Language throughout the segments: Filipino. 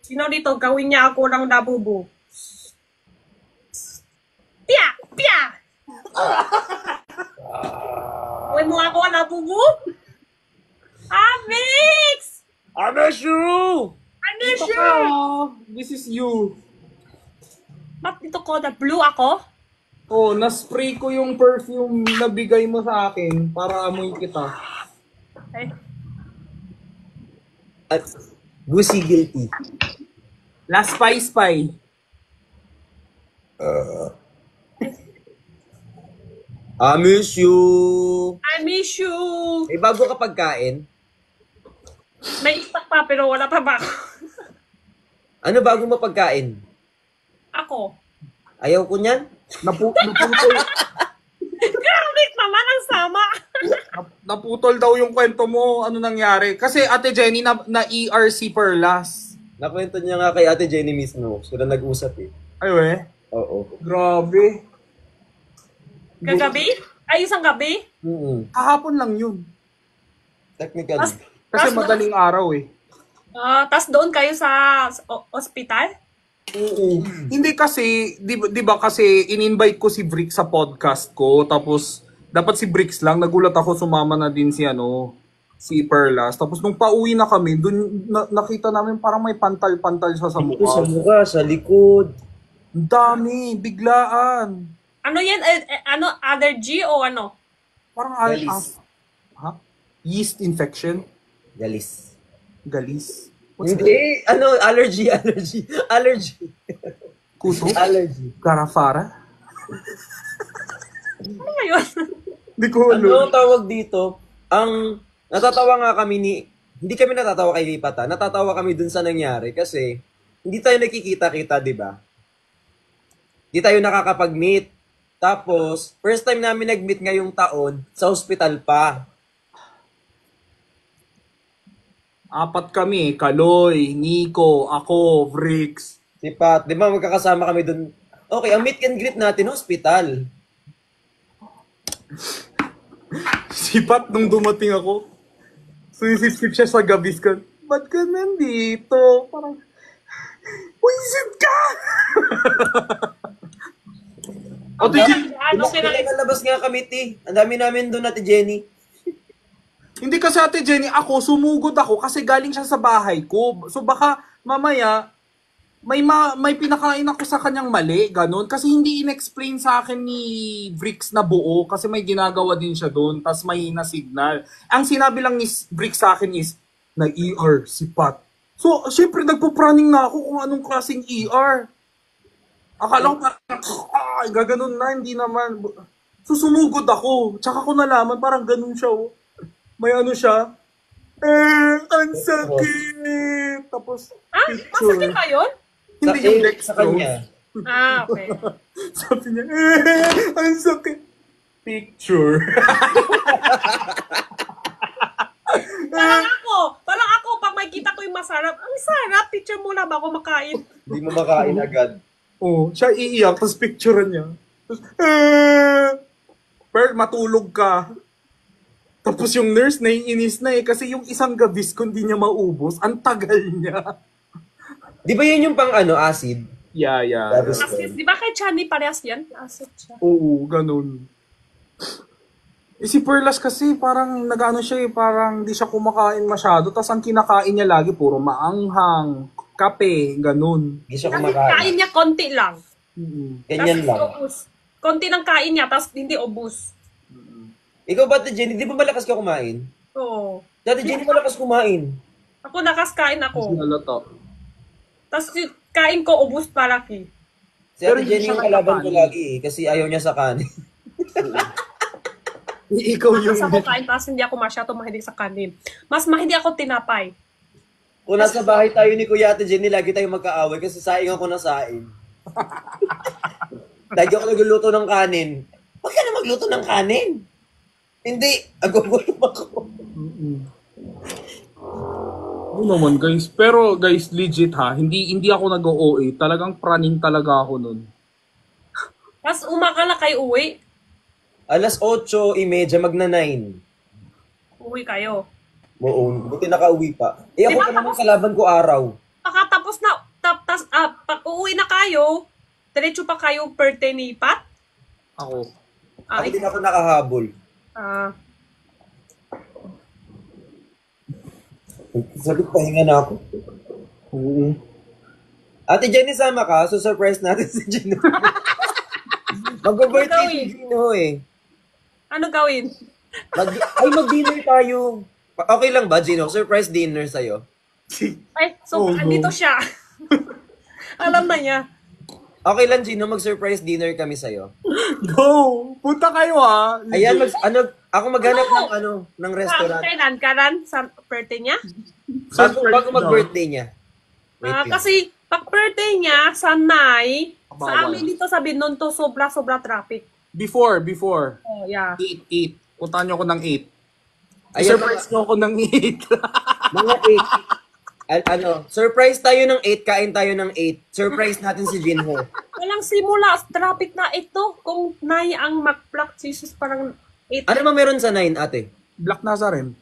Sino dito? Gawin niya ako ng labubo. Pia! Pia! Gawin mo ako ng labubo? Avix! I miss you! I miss Ito you! ka. This is you. Ba't dito ko? Na blue ako? Oh, na-spray ko yung perfume na bigay mo sa akin para amoy kita. Okay. At Gucci guilty. Last Spy. I miss you. I miss you! Eh, bago ka pagkain, May itak pa pero wala pa ba? ano bago mo pagkain? Ako. Ayaw ko niyan? Naputol, Garlic naman ang sama! naputol daw yung kwento mo. Ano nangyari? Kasi Ate Jenny na ERC Perlas. Nakwento niya nga kay Ate Jenny mismo. Sila nag-usap eh. Ay, we. Oo. Grabe. Kagabi? Ay, isang gabi? Kahapon lang yun. Technically. Kasi madaling araw eh. Tas doon kayo sa ospital? Oo. Hindi kasi, di ba kasi in-invite ko si Bricks sa podcast ko, tapos dapat si Bricks lang, nagulat ako sumama na din si Perlas. Tapos nung pauwi na kami, dun nakita namin parang may pantal-pantal siya sa Ito mukha. sa mukha, sa likod. Ang dami, biglaan. Ano yan? Ano? Allergy o ano? Parang Galis. ha? Yeast infection? Galis. Galis? What's that? Hindi, ano, allergy. Kuso? Allergy. Garafara? Ano ngayon? Hindi ko Ano tawag dito? Natatawa nga kami hindi kami natatawa kay Lipata, natatawa kami dun sa nangyari kasi hindi tayo nakikita-kita, di ba? Hindi tayo nakakapag-meet. Tapos, first time namin nag-meet ngayong taon, sa hospital pa. Apat kami, Kaloy, Nico, ako, Bricks. Si Pat, di ba magkakasama kami dun? Okay, ang meet and greet natin, hospital. Sipat nung dumating ako. Sumisip-sip siya sa gabiskan. Ba't ka nandito? Parang, wisit ka! Ate Jenny, Ano kinain? Pinalabas nga kami, ti. Ang dami namin doon, Ate Jenny. hindi kasi Ate Jenny, sumugod ako kasi galing siya sa bahay ko. So baka mamaya, may pinakain ako sa kanyang mali, ganun. Kasi hindi in-explain sa akin ni Bricks na buo kasi may ginagawa din siya doon, tas may na signal. Ang sinabi lang ni Bricks sa akin is, na-ER si Pat. So, syempre nagpo-praning na ako kung anong klaseng ER. Akala ko parang, gaganon na, hindi naman. So, sumugod ako. Tsaka ko nalaman, parang ganun siya, oh. May ano siya, ang sakit. Tapos, Masakit ba yun? hindi yung Sa dextrose. kanya. Okay. Sabi niya, ang sakit. Picture. Parang ako, pag makikita ko yung masarap, ang sarap, picture muna bago makain. Hindi mo makain agad. Oh, siya iiyak, tapos picturean niya. Tapos, Pearl, matulog ka. Tapos yung nurse naiinis na eh, kasi yung isang gabis kung di niya maubos, ang tagal niya. Di ba yun yung pang acid? Yeah. Acid, di ba kay Chani parehas yan? Acid siya. Oo, ganun. Eh, si Perlas kasi parang nag-ano siya eh, parang di siya kumakain masyado. Tapos ang kinakain niya lagi puro maanghang, kape, ganun. Hindi siya Kasi kumakain. kain niya konti lang. Ganyan Tas lang. ubus. Konti ng kain niya, tapos hindi ubus. Ikaw ba, Ate Jenny, di ba malakas ka kumain? Oo. Dati Jenny, malakas kumain. Ako nakaskain Kasi ako. nalata. Tapos kain ko ubus palaki. Si Pero Ate hindi Jenny siya yung kalaban ko kakain. lagi eh, kasi ayaw niya sa kanin. Ikaw yung... Tapos ako kain, tapos hindi ako masyado mahilig sa kanin. Mas mahilig ako tinapay. Kung nasa bahay tayo ni Kuya Ate Jenny, lagi tayong magkaaway kasi saing ako na saing. Lagi ako nagluluto ng kanin. Huwag ka na magluto ng kanin. Hindi, agugutom ako. Oo naman guys, pero guys legit ha, hindi ako nag-OA, talagang praning talaga ako nun. Tapos umakala kayo uwi. Alas 8:30, magna 9. Uwi kayo. Oo, buti nakauwi pa. Eh ako Diba, pa naman kalaban ko araw. Pagkatapos na, pag uuwi na kayo, diretso pa kayo birthday ni Pat? Ako. Ako din ako nakahabol. Ah, Sabi ko, pahinga na ako. Oo. Ate Jenny, sama ka? So, surprise natin si Gino. Mag-birthday si Gino eh. ano gawin? Mag-dinner tayo. Okay lang ba, Gino? Surprise dinner sa'yo. Ay, so, Oh, andito no. siya. Alam na niya. Okay lang, Gino, mag-surprise dinner kami sa'yo. Go! Punta kayo ah! Ayan, ako maghanap ng restaurant. Kailan? Karan? Sa birthday niya? Bago mag-birthday niya. Wait lang. Kasi, pag birthday niya, sa Nay, sa Bawal. amin dito sa Binondo, sobra traffic. Before. Oh, yeah. 8. Puntahan nyo ako ng 8. Ayan, Surprise nyo ako ng 8. mga 8. Surprise tayo ng 8, kain tayo ng 8. Surprise natin si Jinho. Walang simula. Traffic na ito. Kung Nay ang mag-block, Jesus, parang 8. Ano ba meron sa 9, ate? Black Nazaren.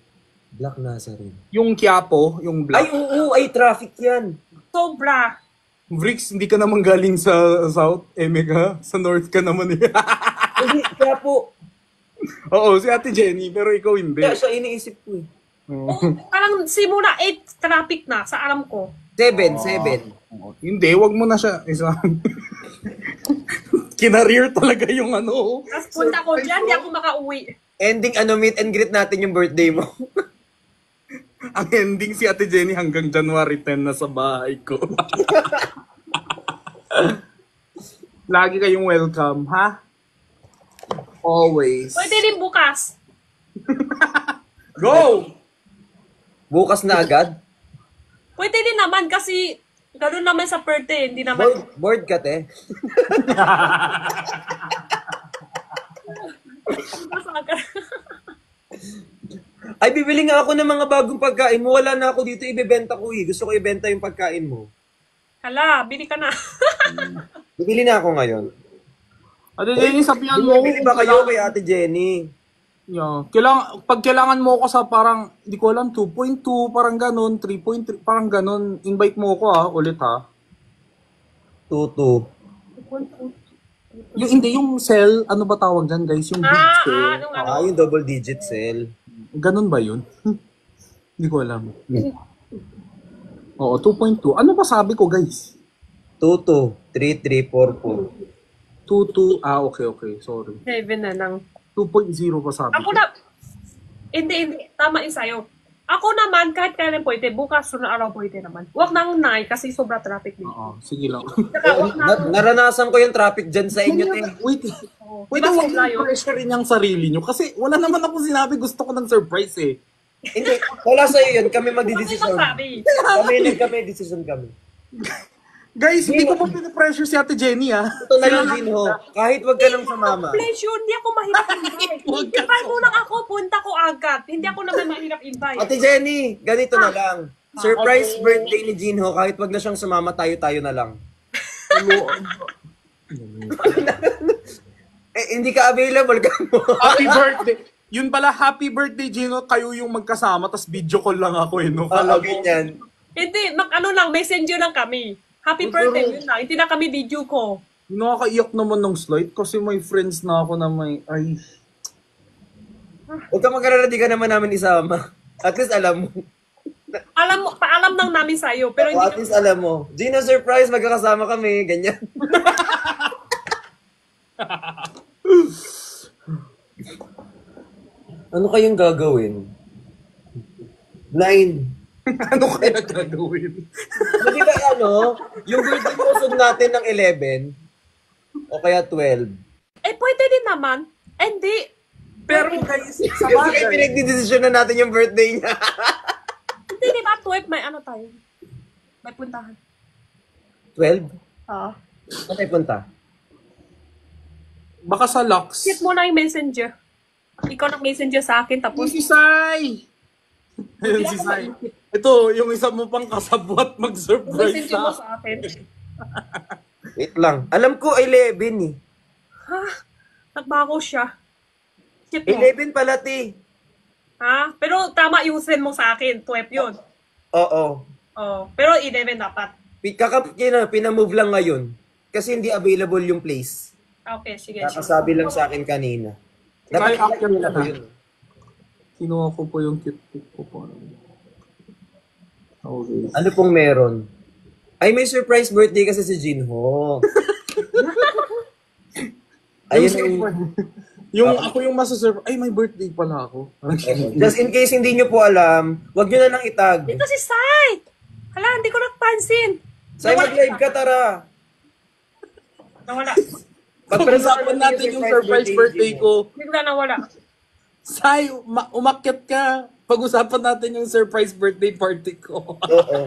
Black Nazarene. Yung Quiapo, yung Ay, Black. oo, ay traffic yan. Sobra. Vrix, hindi ka naman galing sa South, Emeka. Sa North ka naman eh. Hindi, kaya po. Oo, si Ate Jenny, pero ikaw hindi. Kaya siya iniisip ko eh. Oo. Parang simula 8, traffic na, sa alam ko. 7. Hindi, wag mo na siya. Isa. Kinareer talaga yung ano. Tapos punta ko dyan, di ako makauwi. Ending meet and greet natin yung birthday mo. Ang ending si Ate Jenny hanggang January 10 na sa bahay ko. Lagi kayong welcome, ha? Always. Pwede rin bukas. Go! Bukas na agad. Pwede din naman kasi gano'n naman sa birthday, hindi naman. Bored ka, te. Ay, bibili nga ako ng mga bagong pagkain mo. Wala na ako dito, ibebenta ko eh. Gusto ko ibenta yung pagkain mo. Hala, bili ka na. Bibili na ako ngayon. Ate Jenny, sabihan mo ako. Bibili ba kayo kay Ate Jenny? Yeah. Pag kailangan mo ako sa parang, hindi ko alam, 2.2, parang ganun, 3.3, parang ganun, invite mo ako ulit ha. Tutu. Hindi, yung cell, ano ba tawag dyan guys? Yung big cell. Anong ano? Yung double digit cell. Ganun ba yun? Hindi ko alam. Oo, 2.2. Ano ba sabi ko guys? Tutu. 3344. 2.2, okay, sorry. 7 na lang. 2.0 pa sabi Ako ko. na, hindi, tama yun sa'yo. Ako naman, kahit kailan pwede, bukas na araw pwede naman. Huwag nang Nay kasi sobra traffic din. Oo, sige lang. Saka huwag nang, Naranasan ko yung traffic dyan sa inyo, te. Wait, oh, pwede diba huwag sobra yung yun? pressure rin yung sarili nyo. Kasi wala naman ako sinabi, gusto ko ng surprise eh. Hindi, wala sa'yo yun. Kami Huwag magdidesisyon. magsabi. Kami, decision kami. Guys, hindi ko pa pinapressure si Ate Jenny ah. Ito na lang, Jinho. Kahit wag ka lang sumama. Pleasure, hindi ako mahirap invite. Invite mo lang ako, punta ko agad. Hindi ako naman mahirap invite. Ate Jenny, ganito na lang. Surprise birthday ni Jinho. Kahit wag na siyang sumama, tayo na lang. Hindi ka available ka mo. Happy birthday. Yun pala, happy birthday Gino. Kayo yung magkasama, tas video call lang ako eh. No? Kala ko, ganyan. Hindi, lang, messenger lang kami. Happy birthday, yun lang. Hindi na kami video ko. nakakaiyak naman ng slide kasi may friends na ako na may, ay, Huwag ka mag-alala, di ka naman namin isama. At least alam mo. Paalam lang namin sa'yo, pero hindi At least alam mo. Gino, surprise, magkakasama kami. Ganyan. Ano kayong gagawin? 9. ano kaya gagawin? Hindi ba yung birthday posog natin ng 11 o kaya 12? pwede din naman. Hindi. Pero guys, sa Kasi kayo bagay, pinagdidesisyon na natin yung birthday niya. Hindi, di ba? 12, may ano tayo. May puntahan. 12? Ah. Saan tayo punta? baka sa Lux. Hit mo na yung messenger. Ikaw nag-messenger sa akin, tapos Si Sai! Ayun si Sai. Ito, yung isa mo pang kasabwat mag-surprise messenger mo sa sa akin. Wait lang. Alam ko 11 eh. Ha? Nagbago siya. Cute mo. 11 pala, ti. Ha? Pero tama yung send mo sa akin. 12 yun. Oo. Oh, pero 11 dapat. Pinamove lang ngayon. Kasi hindi available yung place. Okay, sige. Kakasabi lang sa akin kanina. Dapat Dapat action na na. yun. Kinuha ko po yung cute pic ko po. Okay. Ano pong meron? Ay, may surprise birthday kasi si Jinho. Ayun. Yung ako yung masasurprise. Ay, may birthday pala ako. Just in case hindi nyo po alam, wag nyo na lang itag. Dito si Sai! Hala, hindi ko napansin. Say, mag-live ka, tara. Nawala. Pag-usapan natin yung surprise birthday ko. Bigla nawala. Sai, umakyat ka. Pag-usapan natin yung surprise birthday party ko. Oo.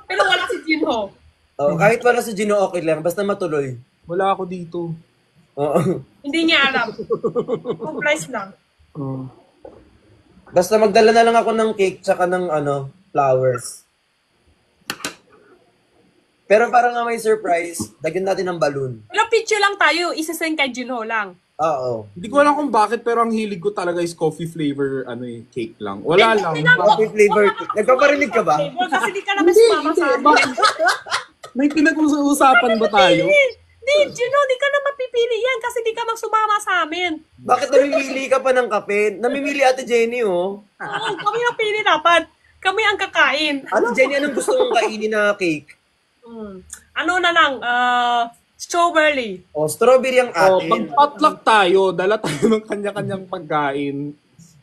Pero wala si Jinho. Oh, kahit wala si Gino, okay lang. Basta matuloy. Wala ako dito. Oo. Hindi niya alam. Surprise lang. Basta magdala na lang ako ng cake tsaka ng flowers. Pero para nga may surprise, dagyan natin ng balloon. Pero picture lang tayo. Isasend kay Jinho lang. Oo. Hindi ko alam kung bakit, pero ang hilig ko talaga is coffee flavor cake lang. Wala lang. Coffee flavor cake. Nagpaparinig ka ba? Kasi di ka naman sumama sa amin. May pinag-uusapan ba tayo? Hindi, Jinho, di ka na mapipili yan kasi di ka magsumama sa amin. Bakit namimili ka pa ng kape? Namimili Ate Jenny, oh. Oo, kami ang pili dapat. Kami ang kakain. Ate Jenny, anong gusto mong kainin na cake? Ano na lang, strawberry. Oh, strawberry ang atin. Pag potluck tayo, dala tayo ng kanya-kanyang pagkain.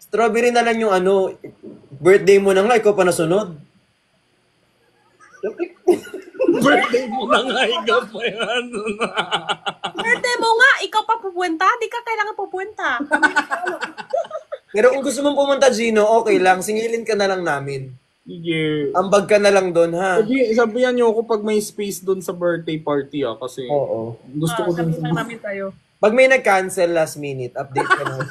Strawberry na lang yung birthday mo na nga, ikaw pa nasunod. Birthday mo na nga, ikaw pa yan. Birthday mo nga, ikaw pa pupunta? Di ka kailangan pupunta. Pero kung gusto mong pumunta, Gino, okay lang. Singilin ka na lang namin. Sige. Ambag ka na lang doon, ha? Sabihan niyo ako pag may space doon sa birthday party kasi Oo. gusto ko dun Sabi lang namin tayo. Pag may nag-cancel last minute, update ka na.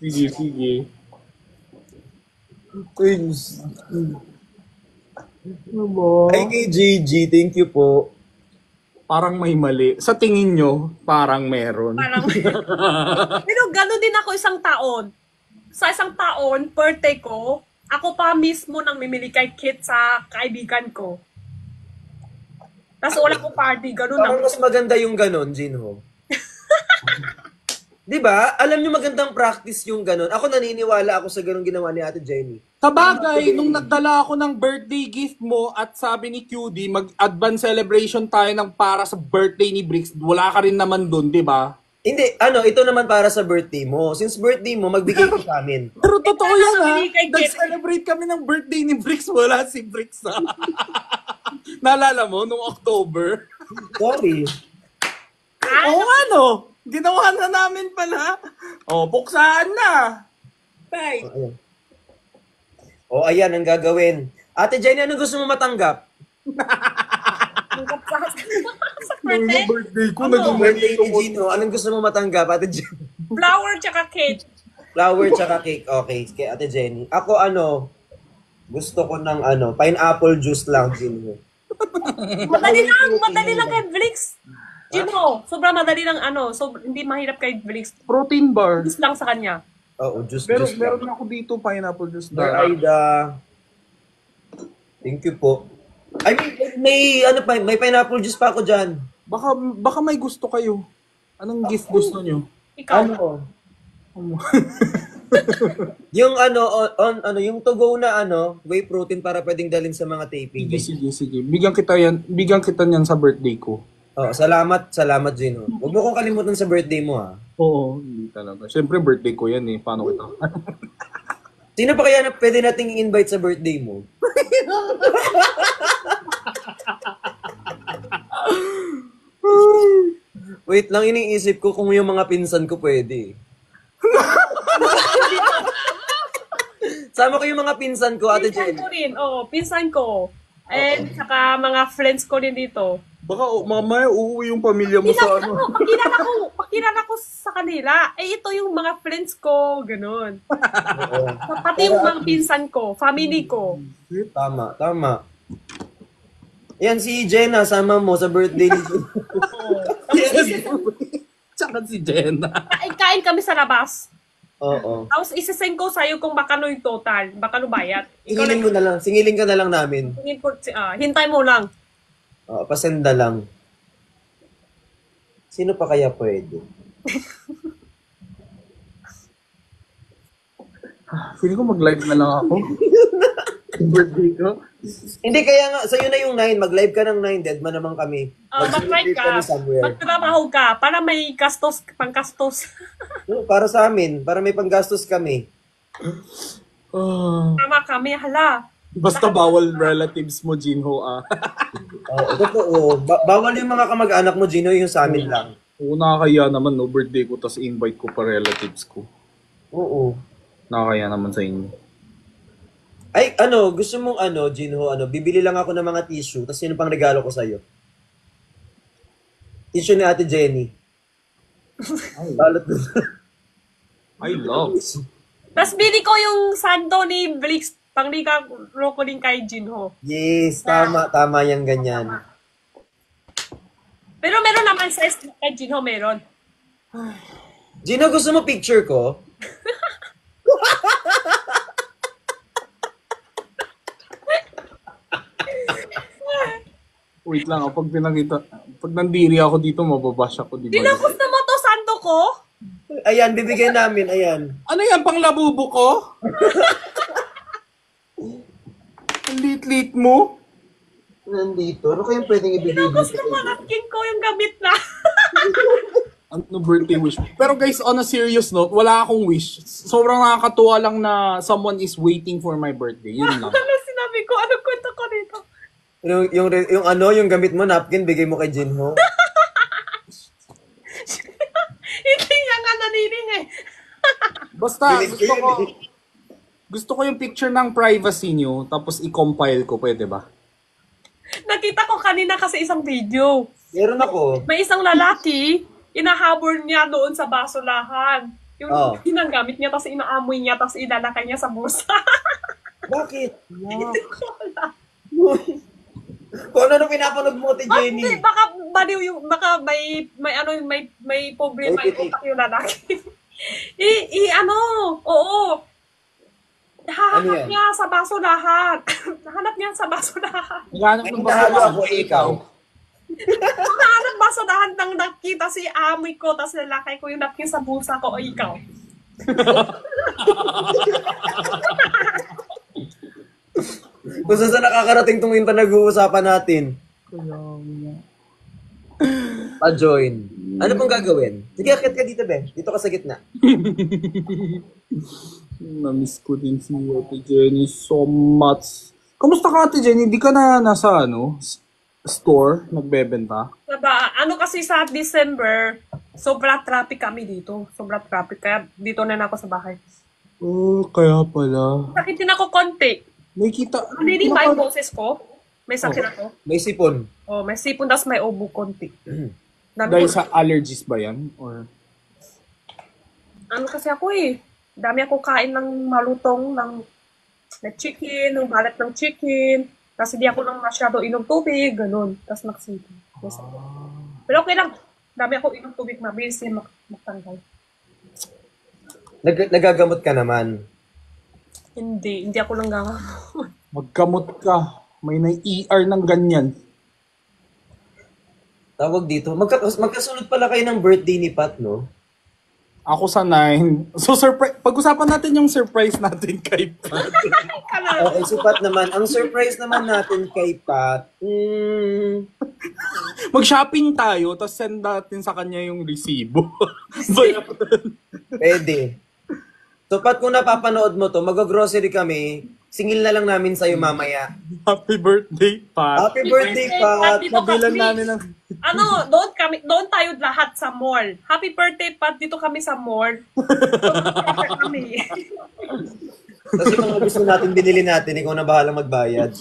Sige. Ano ba? Ay, kay JG, thank you po. Parang may mali. Sa tingin nyo, parang meron. Parang, pero gano'n din ako isang taon. Sa isang taon, birthday ko, ako pa mismo nang mimili kay Kit sa kaibigan ko. Tapos wala ko party, gano'n Parang lang. mas maganda yung ganon, Jinho. Di ba? Alam nyo magandang practice yung ganon. Ako naniniwala ako sa ganon ginawa ni Ate Jenny. Sabagay, nung nagdala ako ng birthday gift mo at sabi ni QD, mag-advance celebration tayo ng para sa birthday ni Bricks, wala ka rin naman dun, di ba? Hindi, ito naman para sa birthday mo. Since birthday mo, magbigay ka sa amin. Pero totoo yan ha. Kay Kit. Nag-celebrate kami ng birthday ni Bricks, wala si Bricks ha. Naalala mo, nung October? Sorry. Oo ano, ginawa na namin pala. Buksan na. Bye. Ayan. Ayan ang gagawin. Ate Jenny, ano gusto mo matanggap? Sa Nung birthday, birthday ko, Ano? naging Birthday ni Gino, anong gusto mo matanggap, Ate Jenny? flower tsaka cake. Flower tsaka cake. Okay, kay Ate Jenny. Ako gusto ko ng pineapple juice lang, Gino. Madali lang kay Blix. Gino, sobrang madali lang so hindi mahirap kay Blix. protein bar. Just lang sa kanya. Oo, juice Pero lang. meron ako dito pineapple juice Sir na. Aida. Thank you po. I mean, may pineapple juice pa ako dyan. Baka may gusto kayo. Anong gift gusto nyo? Ikaw. Yung yung to go na whey protein para pwedeng dalhin sa mga taping. Sige. Bigyan kita niyan sa birthday ko. Oh, salamat Gino. Huwag mo kong kalimutan sa birthday mo, ha. Oo, hindi talaga. Siyempre birthday ko yan eh. Paano kita? Sino pa kaya na pwede nating i-invite sa birthday mo? Wait lang, iniisip ko kung yung mga pinsan ko pwede. Sama ko yung mga pinsan ko, Ate Pinsan Jen. ko rin. Pinsan ko. And saka mga friends ko rin dito. Baka mamaya uuwi yung pamilya mo sa ano. Pakilala ko sa kanila. Ito yung mga friends ko, ganun. Oo. Pati yung mga pinsan ko, family ko. Tama. Yan si Jenna, sama mo sa birthday ni Jen. Oo. Tsaka si Jenna. Kain kami sa labas. Oo. Tapos isisend ko sa'yo kung bakano yung total. Bakano bayad. Singilin mo na lang. Singilin ka na lang namin. Hintay mo lang. Oo, pasenda lang. Sino pa kaya pwede? Feeling ko mag-live na lang ako. Birthday ko. Hindi, kaya nga, sa'yo na yung 9. Mag-live ka ng 9. Dead man naman kami. Mag-try Mag-celebrate ka. kami somewhere. Magtrabaho ka para may gastos, panggastos. Para sa amin. Para may panggastos kami. Tama kami, hala. Basta bawal relatives mo, Jinho, ah. Oo, totoo. Bawal yung mga kamag-anak mo, Gino, yung sa amin lang. Oo, nakakaya naman, no? Birthday ko, tas invite ko pa relatives ko. Oo. Nakakaya naman sa inyo. Ay, gusto mong Jinho, bibili lang ako ng mga tissue, tapos yun ang pang regalo ko sa'yo. Tissue ni Ate Jenny. Balot doon. I love. Tapos bili ko yung sando ni Blix, panglika roko din kay Jinho. Yes, tama yung ganyan. Pero meron naman sa kay Jinho, meron. Gino, gusto mo picture ko? Wait lang, pag nandiri ako dito, mababash ako, di ba? Dinapos naman to sando ko. Ayan, bibigay namin, ayan. Ano yan, pang labubo ko? Ang lit-lit mo? Nandito, ano kayang pwedeng ibigay Dinapos dito? naman ang king ko yung gamit na. Ano birthday wish? Pero guys, on a serious note, wala akong wish. Sobrang nakakatuwa lang na someone is waiting for my birthday. Yun lang. Ano sinabi ko? Ano kwento ko dito? Yung gamit mo, napkin, bigay mo kay Jinho. Hindi niya nga nanining eh. Basta, gusto ko yung picture ng privacy nyo, tapos i-compile ko, pwede ba? Nakita ko kanina kasi isang video. Meron ako. May isang lalaki, inahabol niya doon sa basurahan. Yung ginamit niya, tapos inaamoy niya, tapos ilalakay niya sa bulsa. Bakit? Hindi ko alam. Kung ano pinapanood mo, Ate Jenny. Hindi, baka baliw yung, baka may problema May yung utak yung lalaki. Oo. Ano yan? Hahanap niya sa basurahan. Hahanap niya sa basurahan. Naghanap Ay, ng nahalo baka ako, ikaw. Hahanap basurahan nang nakita si amoy ko, tapos lalakay ko yung napkin sa bulsa ko, o ikaw. Kung saan nakakarating tong yung panag-uusapan natin. Pa-join. Ano pong gagawin? Sige, akit ka dito, Ben. Dito ka sa gitna. Na-miss ko din si Ate Jenny so much. Kamusta ka, Ate Jenny? Di ka na nasa, store? Nagbebenta? Diba, kasi sa December, sobra traffic kami dito. Sobra traffic. Kaya dito na ako sa bahay. Oh, kaya pala. Sakit din ako konti. May kita. Hindi ba yung boses ko? May sakit ako. May sipon. Oh, may sipon, tapos may ubo konti. Dahil sa allergies ba yan? Or... Ano kasi ako eh. Dami ako kain ng malutong, ng chicken, ng balat ng chicken. Tapos hindi ako nang masyado inom tubig, ganun. Tapos nagsipon. Pero okay lang. Dami ako inom tubig, mabilis yan magtanggal. Nagagamot ka naman. Hindi ako lang gawa. Magkamot ka. May na-ER ng ganyan. Tawag dito. Magkasunod pala kayo ng birthday ni Pat, no? Ako sa 9. So, pag-usapan natin yung surprise natin kay Pat. Okay, so Pat naman. Ang surprise naman natin kay Pat, Mag-shopping tayo, tapos send natin sa kanya yung resibo. pwede. So Pat, kung napapanood mo to, mag-grocery kami, singil na lang namin sa'yo mamaya. Happy birthday, Pat. Happy birthday, Pat! Dito Nabilan kami. namin ng... Doon tayo lahat sa mall. Happy birthday, Pat. Dito kami sa mall. kami. Kasi kung gusto natin, binili natin, ikaw na bahala magbayad.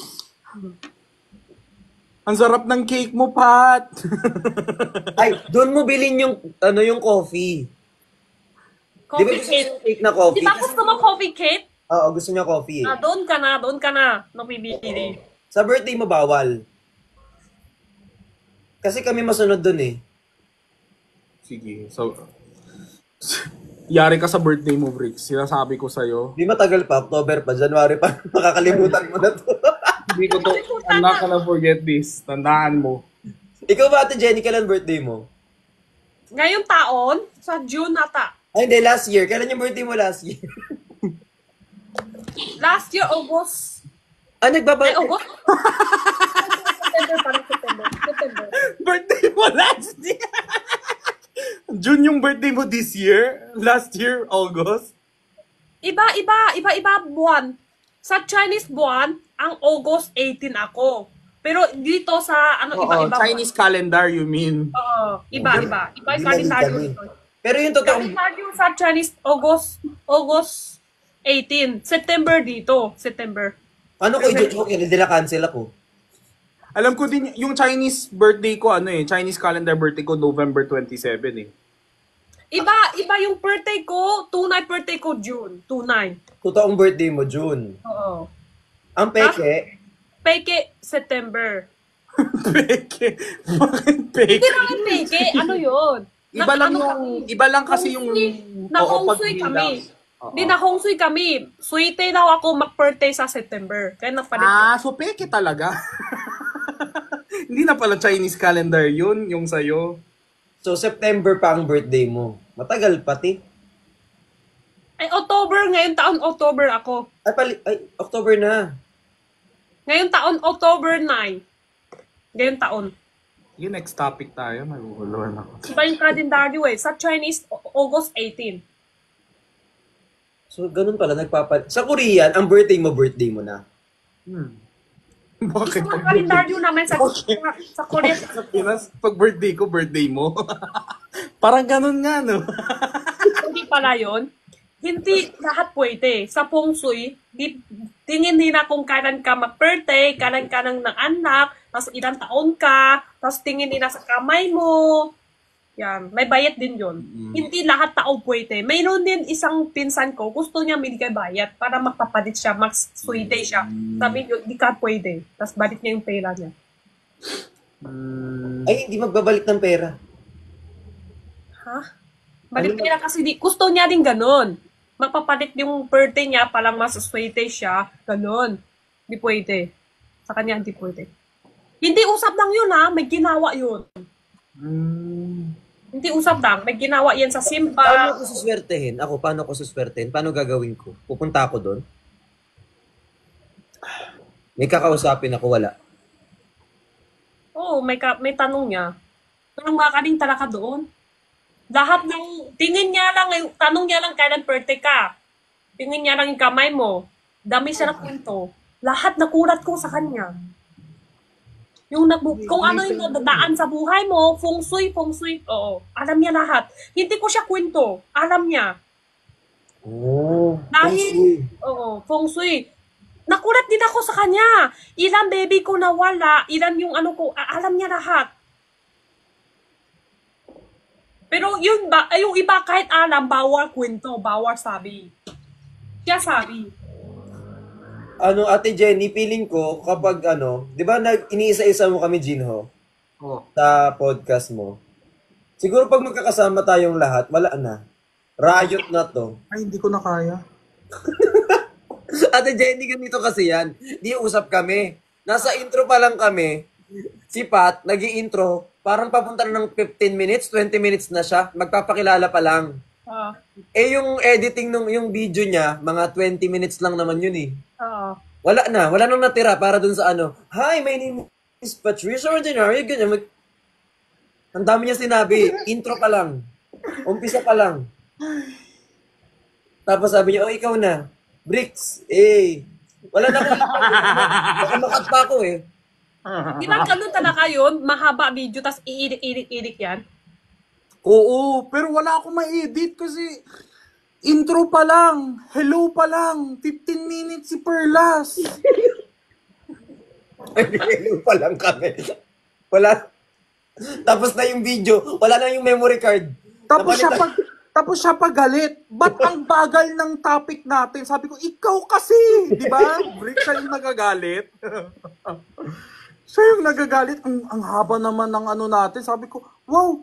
Ang sarap ng cake mo, Pat. Ay, doon mo bilhin yung coffee. Di ba Coffee gusto cake. yung cake na coffee? Di ba gusto mo coffee cake? Oo, gusto niya coffee. Doon ka na. Napibili. Sa birthday mo, bawal. Kasi kami masunod doon eh. Sige. So, yari ka sa birthday mo, Bricks. Sinasabi ko sa'yo. Di matagal pa, October pa, January pa. Makakalimutan mo na to. Hindi ko to, I'm not gonna forget this. Tandaan mo. Ikaw ba, Ate Jenny, kailan birthday mo? Ngayong taon, sa June ata. Ay, hindi, last year. Kailan yung birthday mo last year? Last year, August. Ah, Ay, nagbabay. August? September, parang September. September. Birthday mo last year. June yung birthday mo this year. Last year, August. Iba buwan. Sa Chinese buwan, ang August 18 ako. Pero dito sa, Oo, iba-iba. Chinese calendar, you mean? Oo, iba. Iba yung kalendaryo dito. Pero yung totoong... Kalendaryo sa Chinese, August 18. September dito. September. Ano ko i-joke yun? Hindi na cancel ako. Alam ko din, yung Chinese birthday ko, Chinese calendar birthday ko, November 27 eh. Iba yung birthday ko. Tunay birthday ko, June. Tunay. Totoong birthday mo, June. Oo. Ang peke, Peke, September. Peke. Bakit peke? Hindi naman peke. Ano yun? Iba lang kasi yung... Na-hongsuy kami. Hindi, na-hongsuy kami. Suite daw ako mag-birthday sa September. Kaya napalit. So peke talaga. Hindi na pala Chinese calendar yun, yung sa'yo. so September pa ang birthday mo. Matagal pati. Ay, October. Ngayon taon, October ako. Ay, October na. Ngayon taon, October 9. Ngayon taon. Yung next topic tayo, naguguluhan ako. Iba yung kalendaryo eh. Sa Chinese, August 18. So, ganun pala, Sa Korean, ang birthday mo na. Bakit? Ang kalendaryo namin sa Korea. Sa Pinas, pag birthday ko, birthday mo. Parang ganun nga, no? Hindi pala yun. Hindi lahat pwede. Sa feng shui, tingin nila kung kailan ka mag-birthday, kailan ka nang anak, tapos ilang taon ka, tapos tingin nila sa kamay mo. Yan, may bayad din yun. Hindi lahat tao pwede. Mayroon din isang pinsan ko, gusto niya binigay bayad para magpapalit siya, mag-sweetie siya. Sabi niyo, di ka pwede. Tapos balik niya yung pera niya. Ay, hindi magbabalik ng pera. Ha? Balik pera kasi gusto niya din ganun. Magpapalit yung birthday niya, palang mas-sweetie siya, ganun. Hindi pwede. Sa kanya, hindi pwede. Hindi usap lang yun ha, may ginawa yun. Hindi usap lang, may ginawa yan sa simba. Paano ko suswertehin? Paano ko suswertehin? Paano gagawin ko? Pupunta ako doon? May kakausapin ako, wala. Oo, may tanong niya. Tanong mga kaning talaga doon. Lahat ng, tingin niya lang, tanong niya lang kailan birthday ka. Tingin niya lang yung kamay mo. Dami siya ng kwento. Lahat nakulat ko sa kanya. Kung ano yung nadadaan sa buhay mo, feng shui, oo. Alam niya lahat. Hindi ko siya kwento. Alam niya. Dahil, feng shui. Nakulat din ako sa kanya. Ilan baby ko nawala, ilan yung ano ko, alam niya lahat. Pero yung iba kahit alam, bawal kwento, bawal sabi. Siya sabi. Ate Jenny, feeling ko kapag di ba iniisa-isa mo kami, Jinho? Sa podcast mo. Siguro pag magkakasama tayong lahat, wala na. Riot na to. Ay, hindi ko na kaya. Ate Jenny, ganito kasi yan. Di usap kami. Nasa intro pa lang kami. Si Pat, nag-i-intro. Parang papunta na ng 15 minutes, 20 minutes na siya. Magpapakilala pa lang. Yung editing yung video niya, mga 20 minutes lang naman yun eh. Wala nang natira para dun sa Hi, my name is Patricia Ordinario. Ganyan. Ang dami niya sinabi. Intro pa lang. Umpisa pa lang. Tapos sabi niya, ikaw na. Bricks. Wala na akong baka makat pa ako eh. Di ba ganun talaga yun? Mahaba video, tas i-edit yan? Oo, pero wala akong ma-edit kasi intro pa lang, hello pa lang, 15 minutes si Perlas. Hello pa lang kami. Wala. Tapos na yung video, wala na yung memory card. Tapos siya pa galit. Ba't ang bagal ng topic natin? Sabi ko, ikaw kasi, di ba? Brick siya yung nagagalit. Siya yung nagagalit. Ang haba naman ng natin. Sabi ko, wow,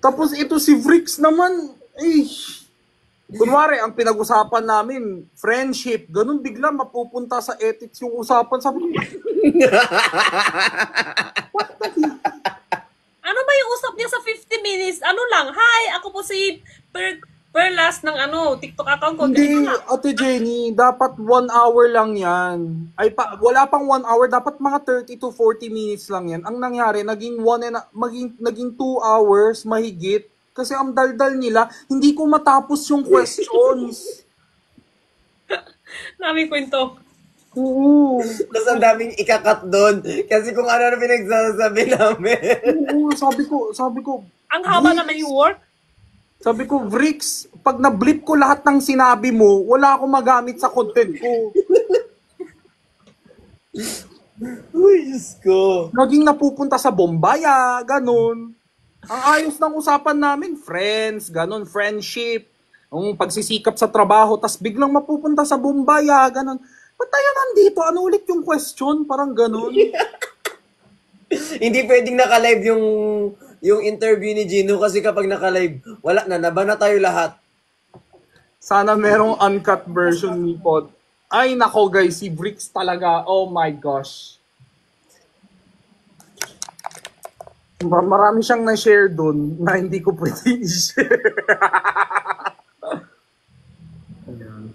Tapos ito si Vrix naman, kunwari, ang pinag-usapan namin, friendship, ganun bigla mapupunta sa ethics yung usapan. Sabi ko, Ano ba yung usap niya sa 50 minutes? Ano lang, hi, ako po si Perlas ng TikTok account ko. hindi, Ganito lang. Ate Jenny, dapat 1 hour lang yan. Wala pang 1 hour, dapat mga 30 to 40 minutes lang yan. Ang nangyari, naging 2 hours, mahigit. Kasi ang daldal nila, hindi ko matapos yung questions. Naming kwento. Oo. Tapos ang daming ikakat doon. Kasi kung ano pinagsasabi namin. Oo, sabi ko, Ang haba naman yung work. sabi ko, Vrix, pag na-blip ko lahat ng sinabi mo, wala akong magamit sa content ko. Uy, Diyos ko. Naging napupunta sa Bombaya, ganun. Ang ayos ng usapan namin, friends, ganun, friendship, yung pagsisikap sa trabaho, tas biglang mapupunta sa Bombaya, ganun. Ba't tayo nandito? Ano ulit yung question? Parang ganun. Hindi pwedeng naka-live yung interview ni Gino kasi kapag naka-live, wala na, naba na tayo lahat. Sana merong uncut version ni Pod. Ay, nako guys, si Vrix talaga. Oh my gosh. Marami siyang na-share dun na hindi ko pwede i-share. Ayan.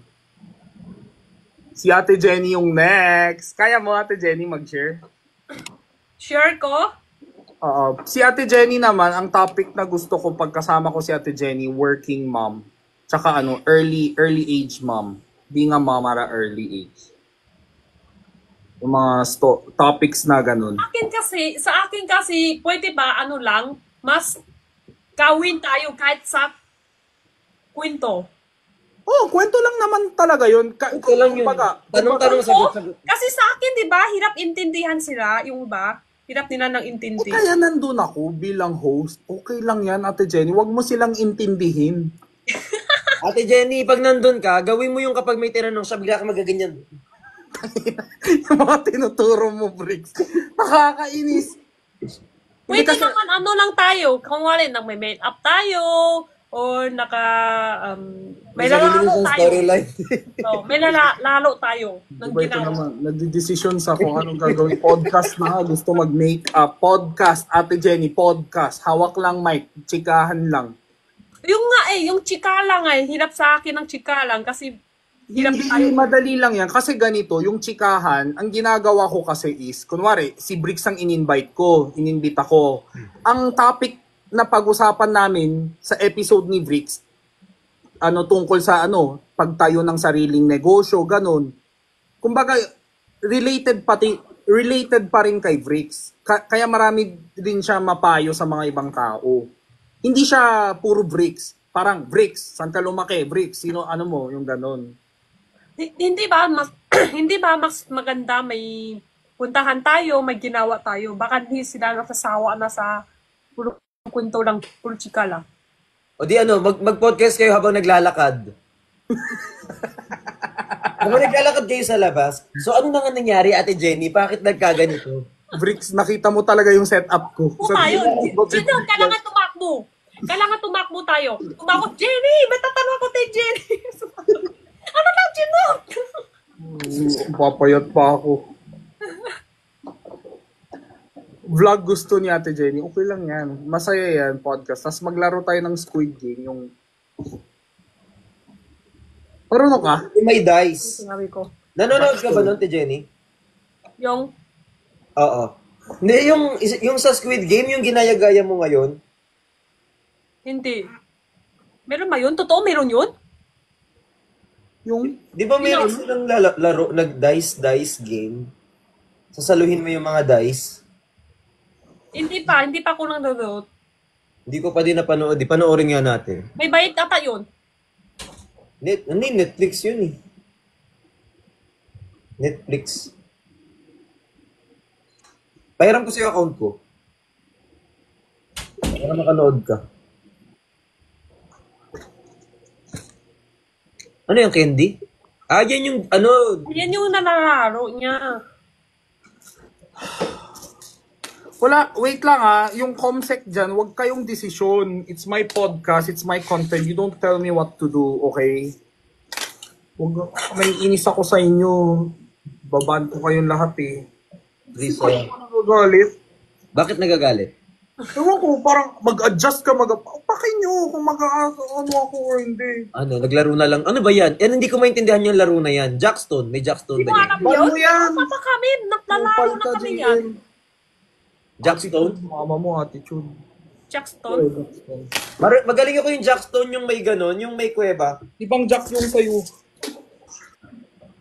Si Ate Jenny yung next. Kaya mo, Ate Jenny, mag-share? Share ko. Oo. Si Ate Jenny naman, ang topic na gusto ko pagkasama ko si Ate Jenny, working mom. Tsaka early age mom. Being a mom at a early age. Yung mga topics na ganun. Sa akin kasi, pwede ba, mas gawin tayo kahit sa kwento. Oh, kwento lang naman talaga yun. Ito lang yun. Tanong-tanong, sagot-sagot. Kasi sa akin, di ba, hirap intindihan sila, yung iba, hirap nila nang intindi. Kaya nandun ako bilang host. Okay lang yan, Ate Jenny. Huwag mo silang intindihin. Ate Jenny, pag nandun ka, gawin mo yung kapag may tinanong siya, bigla ka magaganyan. Yung mga tinuturo mo, Briggs. Nakakainis. Hindi Pwede kasi- naman lang tayo, kung wala, may make up tayo, or may lalalo tayo. Storyline. So, may lalo tayo ng Diba ito ginawa. naman, nagdidesisyon sa kung anong gagawin. Podcast na, gusto mag-make up. Podcast, Ate Jenny, podcast. Hawak lang mic, chikahan lang. Yung yung chika lang hirap sa akin ng chika lang kasi hirap Hindi, tayo. madali lang yan. Kasi ganito, yung chikahan, ang ginagawa ko kasi is, kunwari, si Briggs ang in-invite ko, in-invite ako. Ang topic na pag-usapan namin sa episode ni Briggs, tungkol sa pagtayo ng sariling negosyo, ganun. Kumbaga, related pa rin kay Briggs. Kaya marami din siya mapayo sa mga ibang tao. Hindi siya puro Briggs. Parang Briggs, saan ka lumaki? Briggs, mo, yung ganun. Hindi ba mas hindi ba mas maganda may puntahan tayo, may ginawa tayo. Baka hindi sila nasasawa na sa puro kwento lang, puro chika lang. O di mag-podcast kayo habang naglalakad. Habang naglalakad kayo sa labas. So ano na nga nangyari, Ate Jenny? Bakit nagkaganito? Briggs, nakita mo talaga yung setup ko. Tayo, Gino, kailangan tumakbo. Kailangan tumakbo tayo. Tumakbo, Jenny! May tatanong ako kay Jenny. Ano lang, Gino? Papayat pa ako. Vlog gusto ni Ate Jenny. Okay lang yan. Masaya yan, podcast. Tapos maglaro tayo ng Squid Game. Yung... Marunong ka? May dice. Sinabi ko. Nanonood ka ba nun, Ate Jenny? Yung, Oo. Hindi, yung sa Squid Game, yung ginaya-gaya mo ngayon, hindi. Meron ba yun? Totoo, meron yun? Yung... di ba mayroon silang laro, nag-dice game? Sasaluhin mo yung mga dice. Hindi pa ako nanonood. Hindi ko pa din napanood. Di panoorin nga natin. May bayad ata yun. Hindi, Netflix yun eh. Netflix. Pahiram ko sa account ko. Para makanood ka. Ano yung candy? Yan yung Yan yung nanalaro niya. Wala, wait lang yung comsec dyan, wag kayong desisyon. It's my podcast, it's my content. You don't tell me what to do, okay? Wag, may inis ako sa inyo. Baban ko kayong lahat eh. Please, Kasi ako nagagalit. bakit nagagalit? Ewan ko, parang mag-adjust ka, pakay nyo kung ano ako or hindi. Ano, naglaro na lang. Ano ba yan? Yan, hindi ko maintindihan yung laro na yan. Jackstone. May Jackstone Hindi ba mo yan? alam Paano yun? yan? Papa kami, naglalaro na kami yan. Jackstone? Mama mo, attitude. Jackstone. Magaling ako yung Jackstone, yung may ganon, yung may kuweba. Ibang Jack yung sa'yo.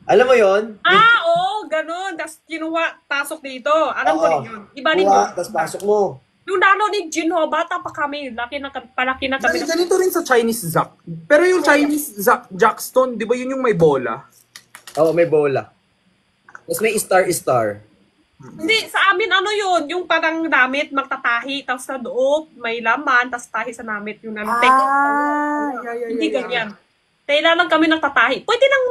Alam mo yon? Oo, ganun. Tapos kinuha, pasok dito. Alam ko Oo. rin yun. Iba rin yun. Kuha, tapos pasok mo. Yung nano ni Jinho, bata pa kami. Palaki na kami. Ganito rin sa Chinese Zack. Pero yung Chinese Jackstone, di ba yun yung may bola? Oo, may bola. Tapos may star-star. Hindi, sa amin ano yun, yung parang damit, magtatahi, tapos sa loob, may laman, tapos tahi sa damit, yung nantek. Hindi ganyan. Kailan lang kami nagtatahi. Pwede lang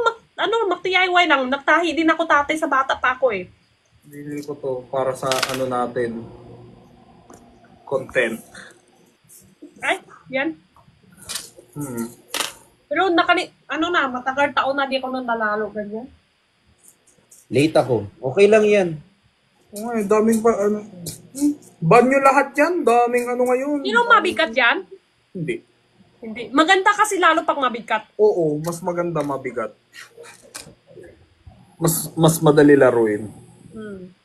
mag-DIY lang. Nagtahi din ako tatay sa bata pa ako eh. Binili ko to para sa ano natin. Content. Ay, yan. Hmm. Pero matagal taon na di ako nang nalalo, ganyan. Late ako. Okay lang yan. Okay, daming ban nyo lahat yan. Daming ano ngayon. Sino mabigat yan? Hindi. Hindi. Maganda kasi lalo pag mabigat. Oo, mas maganda mabigat. Mas madali laruin.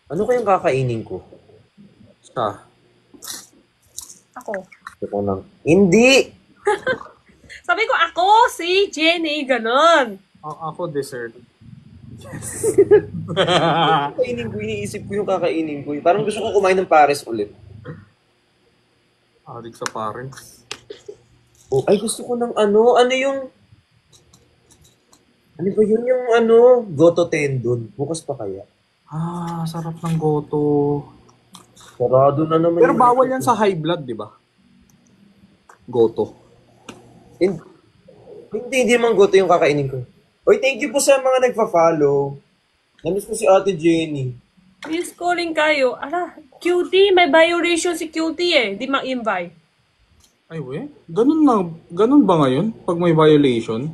Ano kayang kakainin ko? Ako. Ito lang. Hindi! Sabi ko, ako, si Jenny, ganun. Ako dessert. Kakainin ko, iniisip ko yung kakainin ko. Parang gusto ko kumain ng pares ulit. Adik sa parents. Oh, ay, gusto ko ng ano ba yun yung goto tendon. Bukas pa kaya? Sarap ng goto. Sarado na naman. Pero bawal yan sa high blood, di ba? Goto. Hindi man goto yung kakainin ko. Oy, thank you po sa mga nagpa-follow. Namiss ko si Ate Jenny. Miss calling kayo. Cutie, may violation si Cutie eh. Di ma-invite. Ay, we? Ganun ba ngayon? Pag may violation?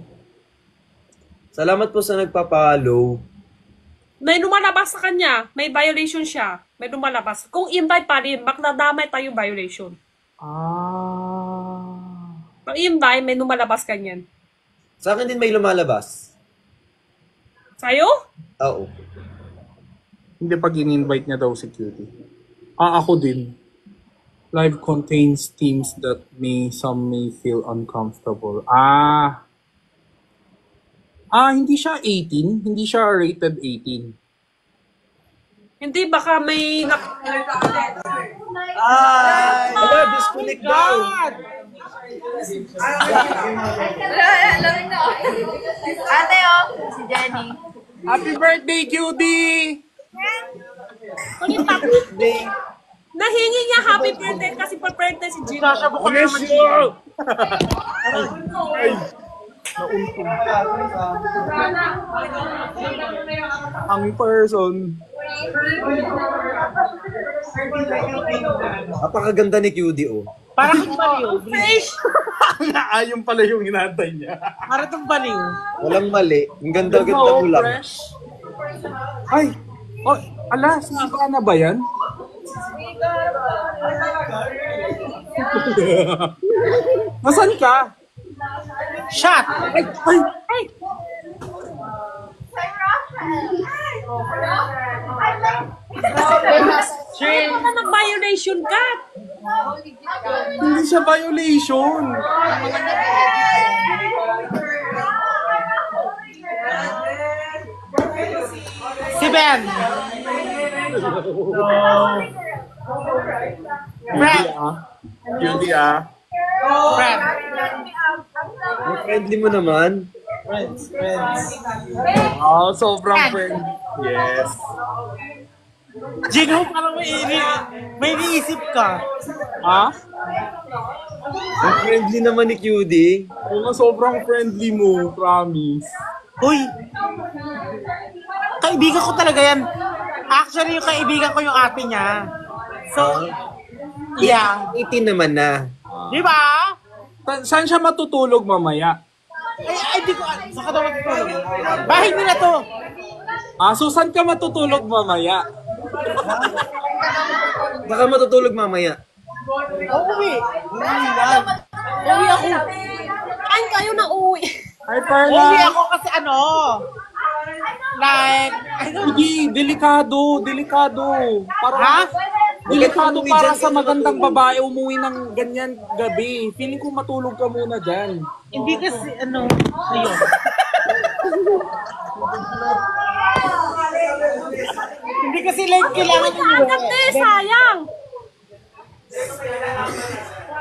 Salamat po sa nagpa-follow. May lumalabas sa kanya. May violation siya. May lumalabas. Kung invite pa rin, maknadamay tayo violation. Pag invite, may lumalabas kanyan. Sa akin din may lumalabas. Sa'yo? Oo. Hindi pag in-invite niya daw si Cutie. Ako din. Live contains themes that some may feel uncomfortable. Hindi siya 18. Hindi siya rated 18. Hindi, baka may... Wala, disconnect daw. Ate, si Jenny. Happy birthday, Cutie! Nahingi niya happy birthday kasi pa birthday si Gino. Bless you! Ang person. Napakaganda ni QD, oh. Parang kang baliw. Yung pala yung hinatay niya. Parang kang baliw. Walang mali. Ang ganda-ganda mo lang. Ay! Sisa na ba yan? Nasaan ka? Shot! Ay! Baka nag-violation ka. Hindi siya violation. Si Ben! Friend! Cutie Friend! Ang friendly mo naman. Sobrang friend. Yes. Jinho, parang may iniisip ka. Ang friendly naman ni QD. Sobrang friendly mo, promise. Uy! Kaibigan ko talaga yan. Actually, yung kaibigan ko yung ate niya. So, yeah. 18 naman na. Di ba? Saan siya matutulog mamaya? Ay, di ko, saan ka daw matutulog? Bahay nila to. So saan ka matutulog mamaya? Baka matutulog mamaya. Uuwi. Uwi ako. Kain kayo na uwi. Ay, Uuwi Perla. ako kasi ano, like, Hindi, delikado. ha? Delikado Umuwi para dyan, sa magandang babae umuwi ng ganyan gabi. Feeling ko matulog ka muna dyan. Hindi kasi, ano, ayun. Hindi kasi like kailangan Uwi ka agad eh, sayang.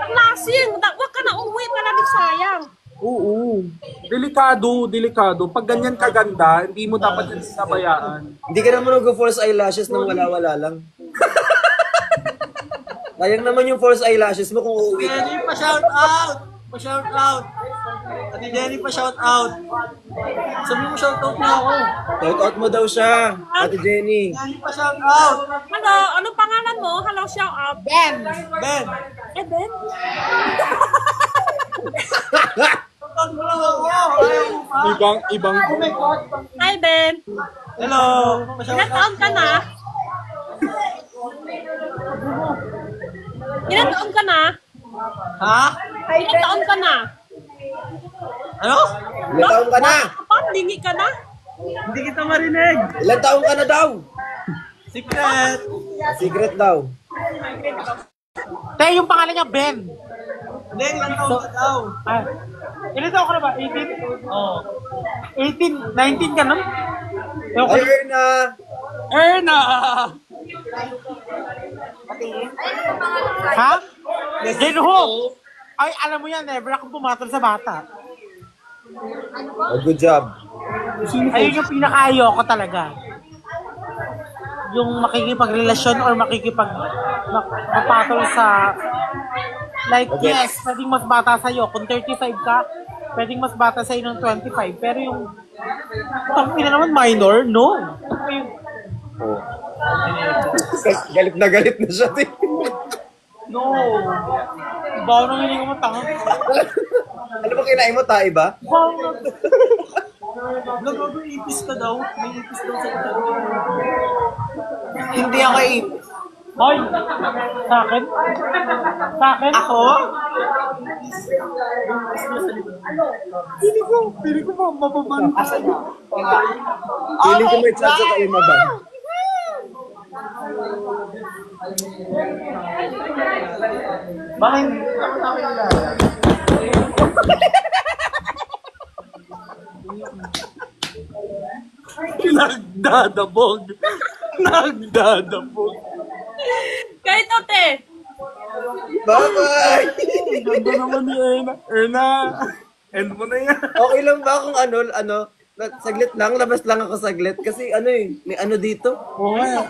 Lasing. Huwag ka na uwi, palagi sayang. Oo. Delikado. Pag ganyan kaganda, hindi mo dapat yan sinabayaan. Hindi ka naman nag-false eyelashes nang wala-wala lang. Sayang naman yung false eyelashes mo kung uuwi ka. Jenny, pa-shout out! Pa-shout out! Ate Jenny, pa-shout out! Sabi mo, shout out na ako. Shout out mo daw siya, Ate Jenny. Jenny, pa-shout out! Hello, ano pangalan mo? Hello, shout out. Ben! Ben! Eh, Ben? Shout out mo lang ako! Ayaw mo pa! Ibang Hi, Ben. Hello! Pa-shout Ilan out taon ka na? Ilan taon ka na? Ha? Ilan taon ka na? Ano? Ilan taong ka na? Pandingi ka na? Hindi kita marinig! Ilan taong ka na daw? Secret! Secret daw. Te, yung pangalan niya Ben. Hindi, ilang taon ka daw? Ah, ilan taon ka na ba? 18? Oo. 18? 19 ka nun? Ewan ko. Ayun na. Erna! Ha? Then who? Ay, alam mo yan, never akong pumatol sa bata. Oh, good job. Ayun yung pinaka-ayoko talaga. Yung makikipagrelasyon or mapatol sa... Like, Okay. yes, pwedeng mas bata sa'yo. Kung 35 ka, pwedeng mas bata sa'yo ng 25. Pero yung... Tangina naman, minor? No. Oh. Galit na siya. No. Bawa nang hiling mo, tanga. Ano ba kinain mo, tayo ba? Bawa nang... Nagago, ipis ka daw. May ipis daw sa ito. Hindi ako Hoy! Sa akin? Sa akin? Ako? Pili ko mababanta. Feeling ko may chance sa kayo ba? Bakit? Nagdadabog. Kahit te. Bye-bye! Ganda naman ni Erna. Erna! End mo na yan. Okay lang ba kung saglit lang, labas lang ako saglit. Kasi may ano dito. Oo nga.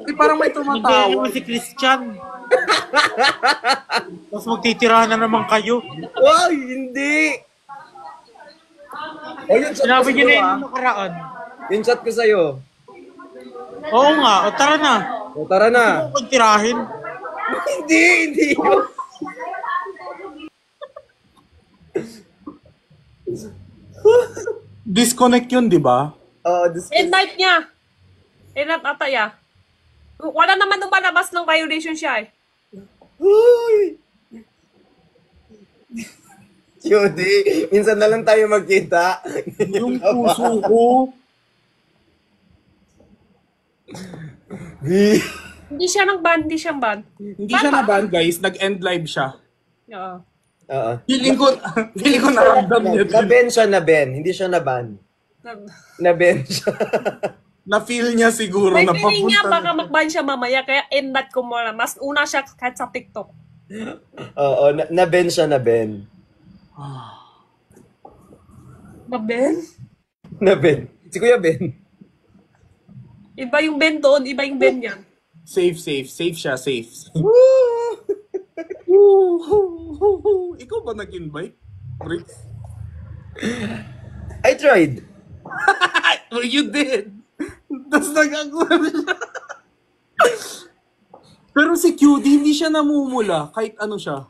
Kasi parang may Hindi tumatawa. mo si Christian. Tapos magtitirahan na naman kayo. Wow, hindi! Oh, yung chat ko Sinabi niyo na sa'yo, yung nakaraan. Yung chat ko sa'yo. Oo nga, o tara na. O, tara na. Huwag tirahin. Hindi yun. Disconnect yun, di ba? Oo, Invite niya. Invite ata ya. Wala naman lumalabas ng violation siya eh. Uy! Judy, minsan na lang tayo magkita. Yung puso ko. Hindi siya nang ban, hindi siyang ban. Hindi siya na-ban, guys. Nag-end live siya. Oo. Oo. Feeling ko naramdam niya din. Na-ben siya, na-ben. Hindi siya na-ban. Na-ben siya. Na-feel niya siguro May na feeling niya papunta baka mag-ban siya mamaya, kaya invite ko muna. Mas una siya kahit sa TikTok. Oo, na-ben siya, na-ben. Ben? Na-ben. Si Kuya Ben. Iba yung Ben doon, iba yung Ben yan. Safe siya, safe. Ikaw ba nag-invite? Rick? I tried. Oh, you did. Tapos nag-ako siya. Pero si QD, hindi siya namumula kahit ano siya.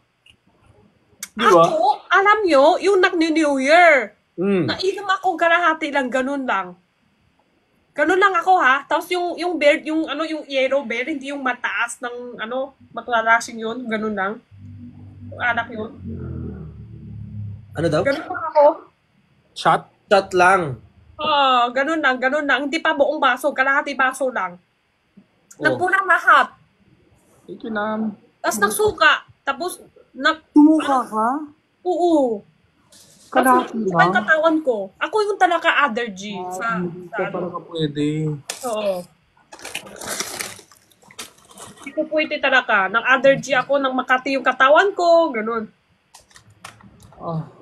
Di ba? Ako, alam nyo, yung nag-New Year, Mm. nainom ako kalahati lang, ganun lang. Ganun lang ako ha. Tapos yung bear, yung yellow bear, hindi yung mataas ng matlalasing yun, ganun lang. Yung anak yun. Ano daw? Ganun lang ako. Shot? Shot lang. Ganun lang. Hindi pa buong baso, kalahati baso lang. Oh. Nagpulang lahat. Thank you, Nam. Tapos nagsuka. Tapos, Tumuka ka? oo. Kalahati Tapos, lang? yung katawan ko. Ako yung talaga allergy. Hindi ka talaga pwede. Oo. Hindi ko pwede talaga. Nang allergy ako, nang makati yung katawan ko, ganun.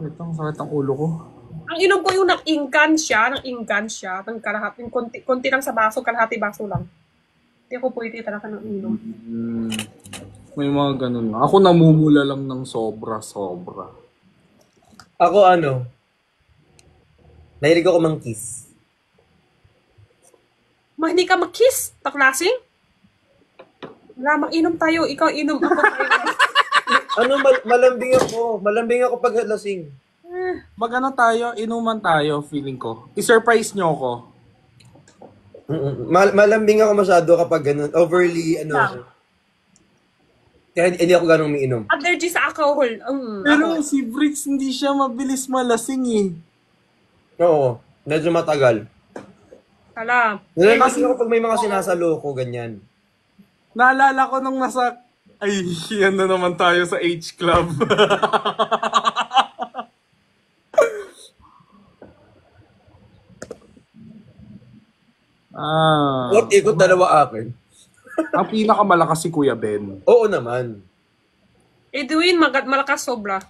Itong sakit ang ulo ko. Ang inom ko yung nang-ingkan siya, ng kalahati, yung konti lang sa baso, kalahati baso lang. Hindi ako pwede talaga ng inom. May mga ganun na. Ako namumula lang ng sobra-sobra. Ako nahilig ako mang-kiss. Hindi ka mag-kiss, taklasing? Wala, mag-inom tayo. Ikaw inom, ako tayo. Malambing ako pag lasing. Mag-ano tayo, inuman tayo, feeling ko. I-surprise nyo ako. Malambing ako masyado kapag ganun. Overly, kaya hindi ako ganun umiinom. Allergy sa alcohol. Pero si Briggs hindi siya mabilis malasing eh. Oo, medyo matagal. Kala. Nalalasin ako pag may mga sinasalo ko, ganyan. Naalala ko nung nasa... Ay, yan na naman tayo sa H-Club. What ikot dalawa akin? Ang pinakamalakas si Kuya Ben. Oo naman. Edwin, malakas sobra.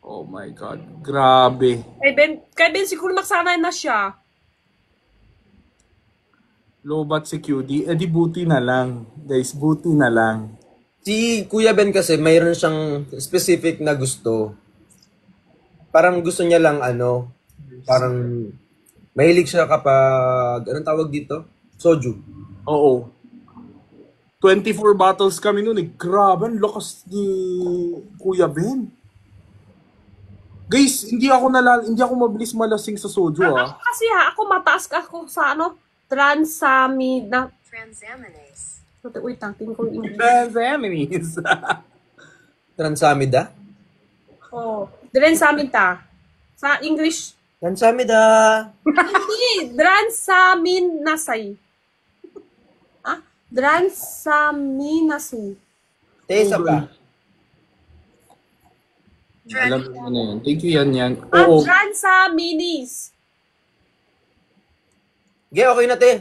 Oh my God, grabe. Kay Ben siguro magsanay na siya. Lobat si QD. Di buti na lang. Guys, buti na lang. Si Kuya Ben kasi mayroon siyang specific na gusto. Parang gusto niya lang parang mahilig siya kapag, anong tawag dito? Soju. Oo. 24 bottles kami noon eh. Grabe, ang lakas ni Kuya Ben. Guys, hindi ako mabilis malasing sa soju Ako kasi ako mataas ako sa transaminase. Wait lang, tingin ko yung English. Transaminase. Transamida? Transamita. Sa English, Transamida! hindi, transaminasay. Transaminasay. Tesa pa. Alam mo na yun. Thank you, yan. Oo. Transaminase. Okay na, te.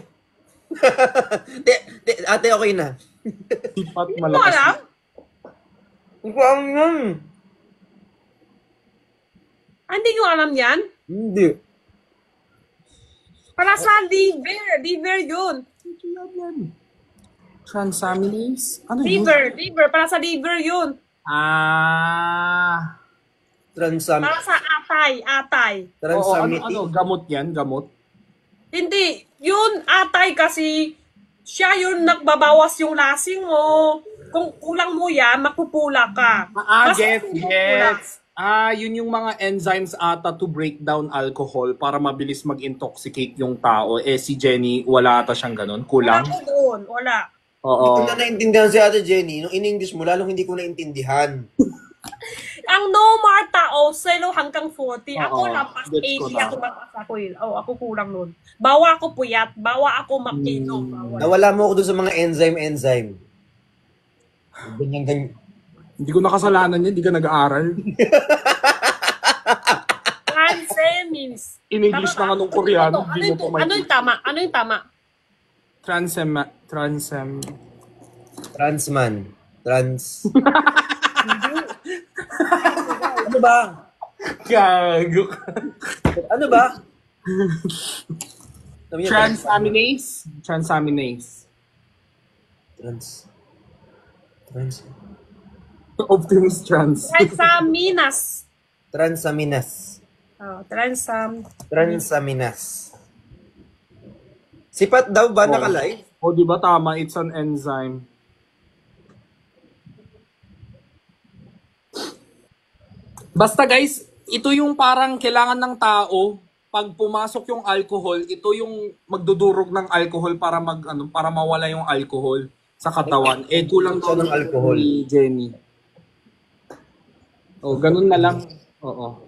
Ate, okay na. Sipat Hindi mo alam? Hindi ko alam yan. Hindi nyo alam yan? Hindi. Para sa liver. Liver yun. Transaminase? Ano yun? Liver. Para sa liver yun. Para sa atay. Transamiti. Gamot yan? Gamot? Hindi. Yun, atay kasi siya yun nagbabawas yung lasing mo. Kung kulang mo yan, magpupula ka. Gets. Yun yung mga enzymes ata to break down alcohol para mabilis mag-intoxicate yung tao. Si Jenny, wala ata siyang ganun? Kulang? Wala ko doon. Wala. Hindi Oo. ko na naintindihan si Ate Jenny. Nung in-English mo, lalong hindi ko naintindihan. Ang normal tao, selo hanggang 40. Ako Oo, lampas gets ko 80. na. Ako mataas ako yun. Ako kulang nun. Bawa ako puyat. Bawa ako makino. Nawala mo ako doon sa mga enzyme. Ganyan. Hindi ko nakasalanan yan. Hindi ka nag-aaral. Transaminase. In-English na nga nung Koreano. Hindi mo pa Ano yung tama? Transman. Ano ba? Gago. Ano ba? Sabi niya, Transaminase. Optimus Trans. Transaminase. Transaminase. Sipat daw ba nakalive? O, di ba tama? It's an enzyme. Basta guys, ito yung parang kailangan ng tao pag pumasok yung alcohol, ito yung magdudurog ng alcohol para para mawala yung alcohol sa katawan. Eh kulang daw ng alcohol. ni Jenny. Oh, ganun na lang. Oo.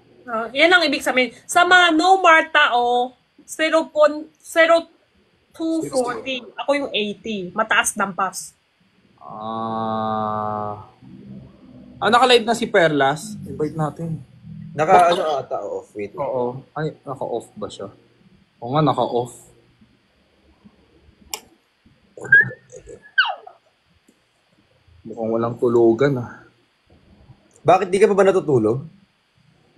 Yan ang ibig sabihin. Sa mga no mar tao, 0.0240. Ako yung 80. Mataas dampas. Naka-live na si Perlas. Invite natin. Naka, ata, off, wait. Oo. Ay, naka-off ba siya? Oo nga, naka-off. Mukhang walang tulugan Bakit di ka pa ba natutulog?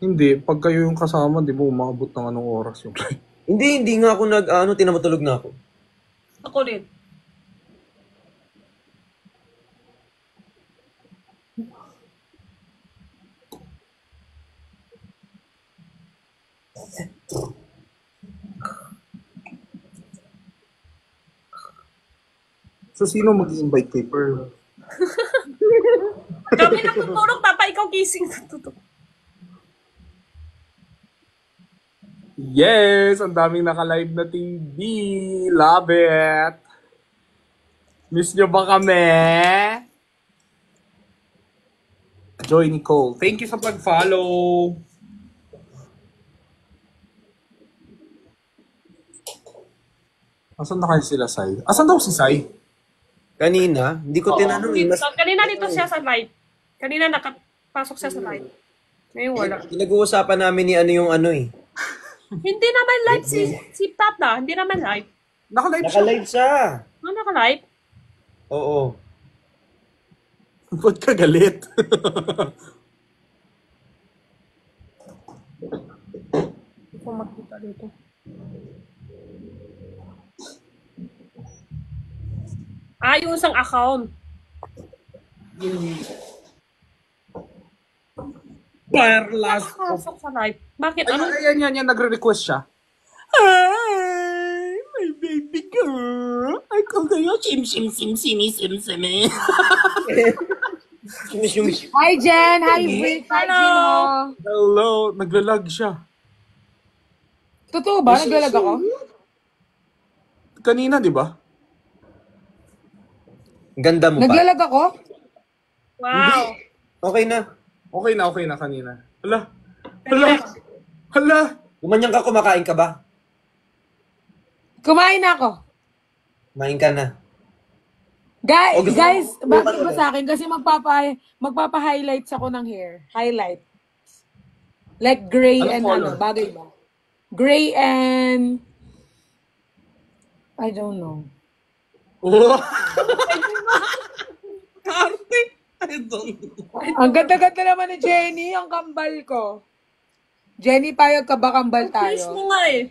Hindi, pag kayo yung kasama, di ba umabot ng anong oras yung live? Hindi nga ako tinamatulog na ako. Ako rin. So, sino mag-invite kay Pearl? Kami natutulog, papa, ikaw gising natutulog. Yes! Ang daming naka-live na TV. Love it! Miss nyo ba kami? Joy Nicole. Thank you sa pag-follow. Asan na kayo sila, Sai? Asan daw si Sai? Kanina, hindi ko tinanong eh. Mas, Kanina dito siya sa live. Kanina nakapasok siya sa live. Ngayon wala. pinag-uusapan namin ni ano yung ano eh. Hindi naman live si Tata. Hindi naman live. Naka-live siya. Naka-live siya. Ano naka-live? Oo. Ba't ka galit? Hindi ko makita dito. Yung isang account. Perlas. Nakapasok sa live. Bakit? Ay, Ano? yan. Nagre-request siya. Ay, my baby girl. Ay, kung kayo, sim. Hi, Jen. Hi, Vic. Hi, Hello. Gino. Hello. Naglalag siya. Totoo ba? Naglalag ako? Kanina, di ba? Ganda mo pa. Naglalag ako? Wow. Okay na. Okay na kanina. Hala. Gumanyan ka, kumakain ka ba? Kumain na ako. Kumain ka na. Guys, Oh, gusto guys, mo- bakit ba sa akin? Kasi magpapa-highlights ako ng hair. Highlight. Like gray Anong and color? bagay ba? Gray and I don't know. Oh. Arte. I don't know. Ang ganda-ganda naman ni Jenny, ang kambal ko. Jenny, payag ka ba kambal Please tayo? mo nga eh.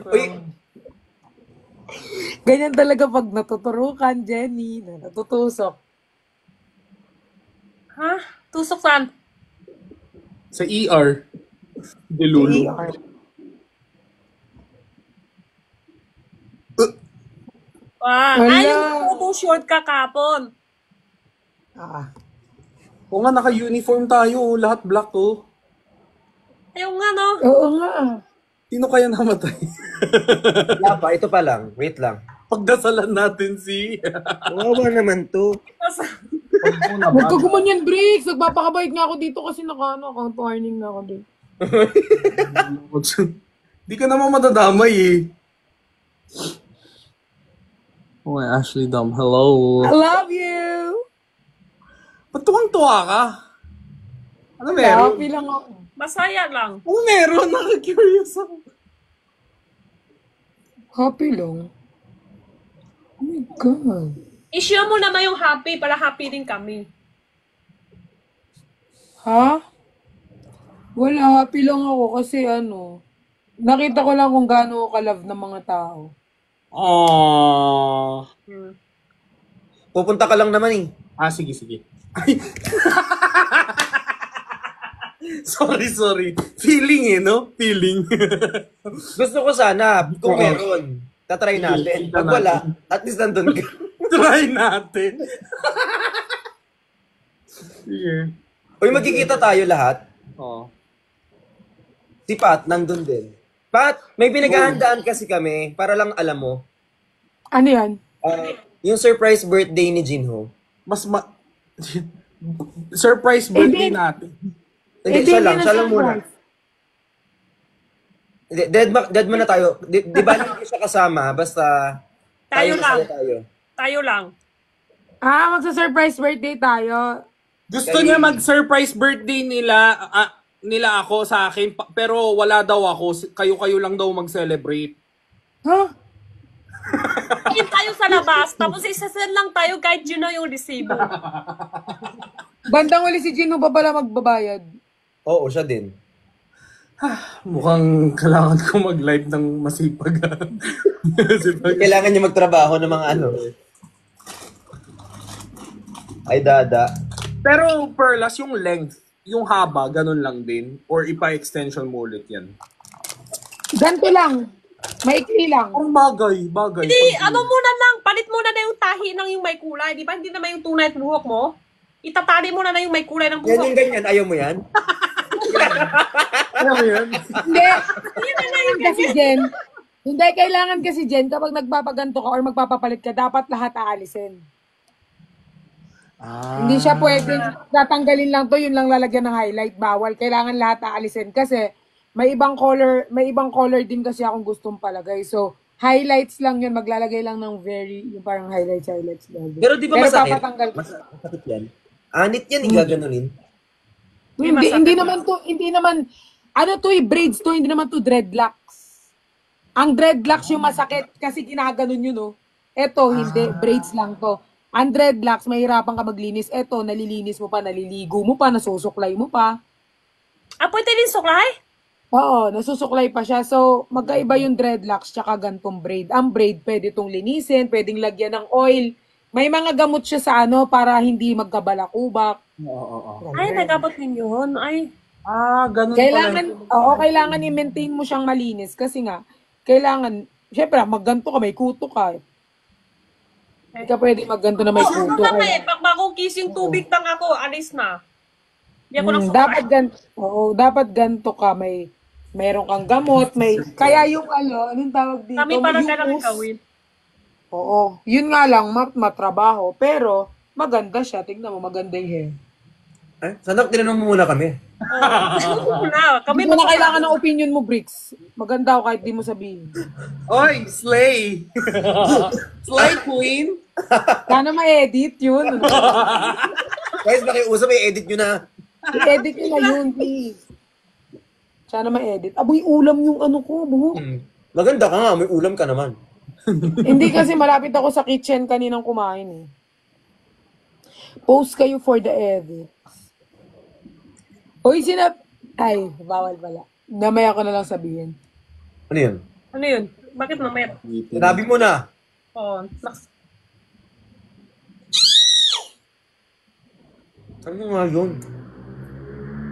Uy, Ganyan talaga pag natuturukan, Jenny, na natutusok. Ha? Tusok saan? Sa ER. Delulu. Wow. Wala. Yung photo short ka kapon. Oo nga, naka-uniform tayo. Lahat black, oh. Ayun nga no. Oo nga. Sino kaya namatay? wala pa. Ito pa lang. Wait lang. Pagdasalan natin si... Wawa naman to. Huwag ka gumanyan, Briggs. Nagpapakabait nga ako dito kasi account warning na ako dito. Di ka naman madadamay, eh. Oh, Ashley Dom. Hello. I love you! Ba't tuwang-tuwa ka? Ano meron? Happy lang ako. Masaya lang. Ano meron? Nakaka-curious ako. Happy lang. Oh my God. I-share mo naman yung happy para happy din kami. Ha? Wala, happy lang ako kasi nakita ko lang kung gaano ako ka-love ng mga tao. Aww. Pupunta ka lang naman eh. Sige. Ay. sorry. Feeling no? Feeling. Gusto ko sana, kung meron. Tatry natin. Sige, Pag wala, at least nandun ka. Try natin. Sige. Uy, magkikita tayo lahat. Oh. Si Pat, nandun din. Pat, may pinaghahandaan kasi kami, para lang alam mo. Ano yan? Yung surprise birthday ni Jinho. Surprise birthday Hindi. natin. Hindi, Hindi siya lang muna. surprise. Hindi, dead muna tayo. Di ba hindi siya kasama, basta Tayo lang. masaya tayo. Tayo lang. Magsa-surprise birthday tayo. Gusto niya mag-surprise birthday nila ako sa akin, pero wala daw ako. Kayo-kayo lang daw mag-celebrate. Huh? Ayun tayo sa labas, tapos isasend lang tayo kahit yun na yung resibo. Bandang uli si Gino ba pala magbabayad? Oo, siya din. Mukhang kailangan ko mag-live ng masipag. Masipag. Kailangan niya magtrabaho ng mga ano. Ay, dada. Pero Perlas, yung length, yung haba, ganun lang din? Or ipa-extension mo ulit yan? Ganto lang. Maikli lang. Ang bagay. Hindi, ano muna lang, palit muna na yung tahi ng yung may kulay. Di ba? Hindi naman yung tunay at buhok mo. Itatali mo na yung may kulay ng Yan buhok. yung ganyan, ayaw mo yan? Ano yun? Hindi. Kailangan kasi Jen. Hindi, kailangan kasi Jen, kapag nagpapaganto ka or magpapapalit ka, dapat lahat aalisin. Hindi siya pwedeng tatanggalin lang to, yun lang lalagyan ng highlight. Bawal. Kailangan lahat aalisin kasi may ibang color din kasi akong gustong palagay. So, highlights lang yun. Maglalagay lang ng yung parang highlights. Pero di ba masakit? papatanggal ko. Masakit yan. Anit yan, igaganunin. Hindi naman, ano to braids to, hindi naman to dreadlocks. Ang dreadlocks yung masakit kasi ginaganon yun, no? Eto, hindi, braids lang to. Ang dreadlocks, mahirapan ka maglinis. Eto, nalilinis mo pa, naliligo mo pa, nasusuklay mo pa. Pwede din suklay? Oo, nasusuklay pa siya. So, magkaiba yung dreadlocks tsaka gantong braid. Ang braid, pwede itong linisin, pwedeng lagyan ng oil. May mga gamot siya sa para hindi magkabalakubak. Oo. Ay, nagabot din yun. Ay, Ganun Kailangan i-maintain mo siyang malinis kasi nga, syempre, magganto ka, may kuto ka. Hindi ka pwede magganto na may kuto. Pag makukis yung tubig lang ako, alis na. Hindi ako nang Dapat ganto ka, meron kang gamot, kaya yung anong tawag dito? Kami parang Yung kailangan us- gawin. Oo. Yun nga lang, matrabaho. Pero, maganda siya. Tignan mo, maganda yung hair. Sana tinanong mo muna kami. Kami Hindi mo na kailangan ng opinion mo, Bricks. Maganda ako kahit di mo sabihin. Oy, slay! Slay queen! Sana ma-edit yun. Guys, makiusap, i-edit nyo na. I-edit nyo na yun, please. Sana ma-edit. Aboy, ulam yung buhok. Maganda ka nga, may ulam ka naman. Hindi kasi malapit ako sa kitchen kaninang kumain eh. Post kayo for the edit. Uy, ay, bawal pala. Namaya ko na lang sabihin. Ano yun? Ano yun? Bakit mamaya? Sinabi mo na. Ano nga yun?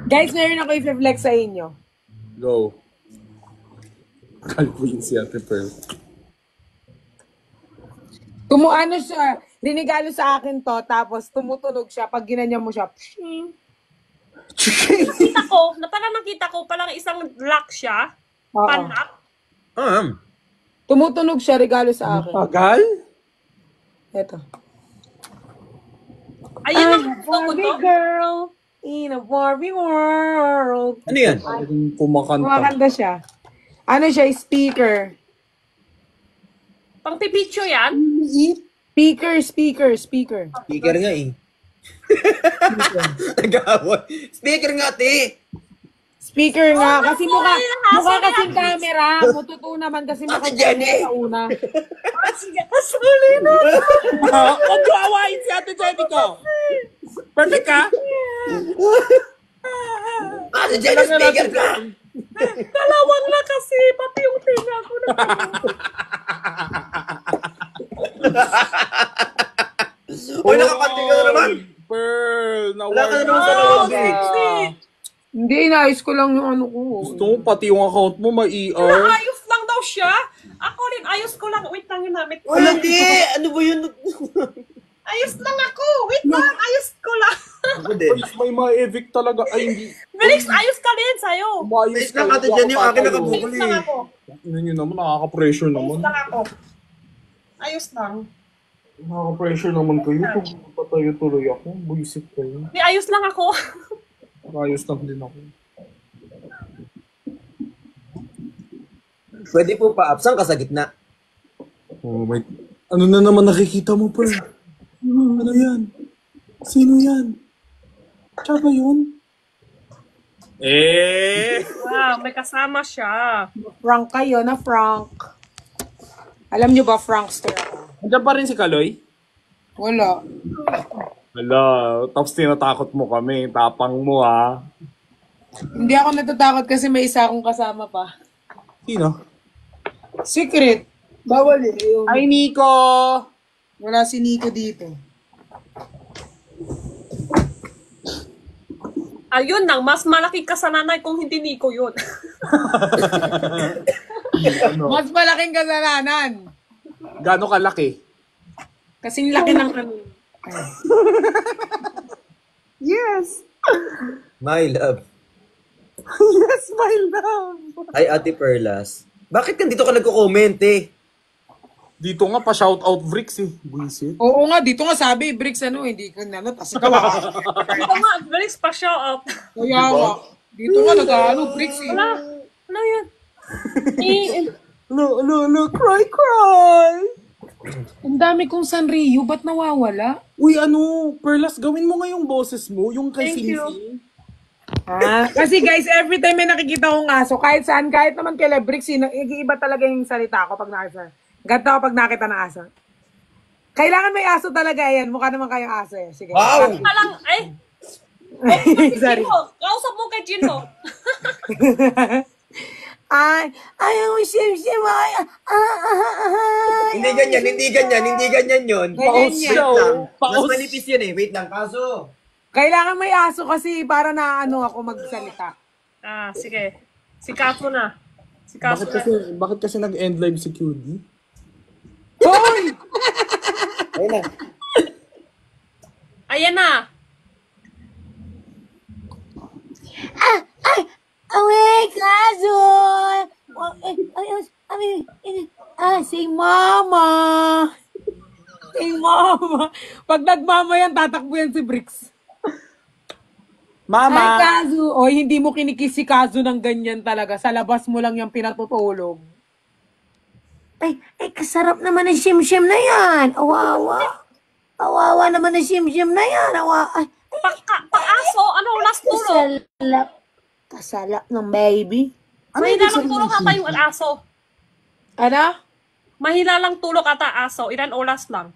Guys, meron ako i-flex sa inyo. Go. Queen si Ate Pearl. Ano siya, rinigalo sa akin to, tapos tumutunog siya. Pag ginanyan mo siya, Nakita ko, palang isang lock siya. Oo. Panak. Tumutunog siya, regalo sa akin. Tagal? Eto. Ayun ang gusto ko Barbie to. girl in a Barbie world. Ano yan? Kumakanta. Kumakanta siya. Ano siya, speaker. Pang pipicture yan. Speaker. Speaker nga eh. Nag-aaway. Speaker nga, te. Speaker nga. Kasi mukha sorry, kasing camera. Mututo naman kasi Ate Jenny! sa una. Sige, sorry na. Huwag niyo awayin si Ate Jenny ko. Perfect ka? Ate Jenny, speaker ka! Kalawang na kasi, pati yung tinga ko na. Uy, nakapante ka na naman! Pearl, Wala ka na naman sa nawala. Hindi, inayos ko lang yung ano ko. Gusto mo pati yung account mo ma-ER? Naayos lang daw siya. Ako rin, ayos ko lang. Wait lang yung namit ko. Wala, hindi! Ano ba yun? Ayos lang ako. Wait lang, ayos ko lang. Ako din. May ma-evict talaga. Ay, hindi. Felix, ayos ka rin sa'yo. Umayos Ayos lang, Ate Jenny, yung akin nakabukol Ayos lang ako. Ano nyo naman, nakaka-pressure Ayos naman. lang ako. Ayos lang. Nakaka-pressure naman kayo. Kung patayo tuloy ako, buisit kayo. May ayos lang ako. Ayos lang din ako. Pwede po pa, absang ka sa gitna. Oh, may... Ano na naman nakikita mo, Pearl? Ano yan? Sino yan? Siya ba yun? Wow, may kasama siya. Frank kayo na Frank. Alam nyo ba, Frankster ako? Andiyan pa rin si Kaloy? Wala. Wala, tapos tinatakot mo kami. Tapang mo, ha? Hindi ako natatakot kasi may isa akong kasama pa. Sino? Secret. Bawal eh. Yung... Ay, Nico! Wala si Nico dito. Ayun lang, mas malaki ka sa nanay kung hindi Nico yun. Mas malaking kasalanan. Gano'ng kalaki? Kasing laki ng ano. Yes! My love. Yes, my love! Ay, Ate Perlas. Bakit ka dito ka nagko-comment eh? Dito nga pa shoutout Vrix eh. Buisit. Oo nga, dito nga sabi, Bricks ano, hindi ka na, tas ikaw ah. Ito nga, Felix pa show up. Kaya nga, dito nga nag-ano, Bricks eh. Wala. Ano yun? Look, cry! Ang dami kong Sanrio, ba't nawawala? Uy, ano, Perlas, gawin mo nga yung boses mo, yung kay Thank you. Sing. Kasi guys, every time may nakikita akong aso, kahit saan, kahit naman kay Bricks, iba talaga yung salita ko pag nakita. Ganto ako pag nakita ng aso. Kailangan may aso talaga yan. Mukha naman kayong aso eh. Sige. Wow! Palang, Sorry. Jinho. Kausap mo kay Jinho. Ayaw mo sim-sim. Hindi ganyan yun. Ganyan Wait yan. lang. Mas Paus. manipis yan eh. Wait lang, kaso. Kailangan may aso kasi para na ano ako magsalita. Sige. Sikat mo na. Sikat mo na. Bakit kasi nag-end live si QD? Hoy! Ayun na. Ayan na. Awake, aso! Si Mama! Si Mama! Pag nagmama yan, tatakbo yan si Bricks. Ay, Mama! Kazu! O, hindi mo kinikis si Kazu ng ganyan talaga. Sa labas mo lang yung pinatutulog. Ay, kasarap naman ng sim-sim na yan. Awawa. Awawa naman ng sim-sim na yan. Ay, Pang-aso, ano, last tulog. kasalap ng baby. Mahila lang tulog ata yung aso. Ano? Mahila lang tulog ata aso. Ilan oras lang.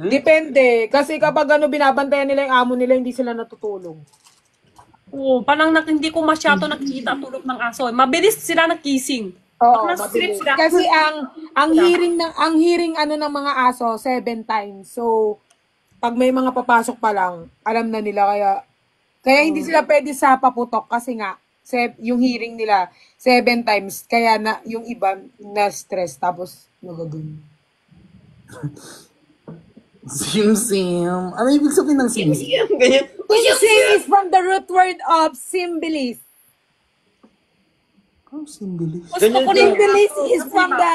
Depende. Kasi kapag ano, binabantayan nila yung amo nila, hindi sila natutulog. Oo, parang hindi ko masyado nakikita tulog ng aso. Mabilis sila nakising. Oo, Pag nasa-sleep sila. Kasi ang hearing ano ng mga aso 7 times. So pag may mga papasok pa lang, alam na nila kaya hindi sila pwede sa paputok kasi nga yung hearing nila 7 times kaya na yung iba na stress tapos nagagano. Sim-sim. Ano ibig sabihin ng sim-sim? Ganyan. Sim is from the root word of symbolis. Oh, simbilis. Symbolis is from the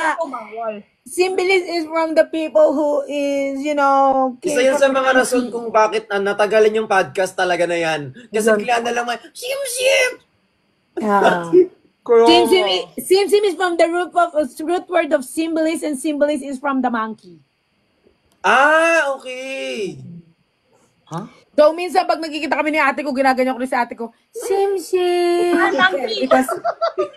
Symbolis is from the people who is, Isa yun sa mga rason kung bakit natagalan yung podcast talaga na yan. Kasi bigla na lang may, sim-sim! Sim is from the root word of symbolis and symbolis is from the monkey. Okay. Ha? So, minsan pag nagkikita kami ni ate ko, ginaganyan ko rin sa ate ko, Sim-sim! Monkey. Because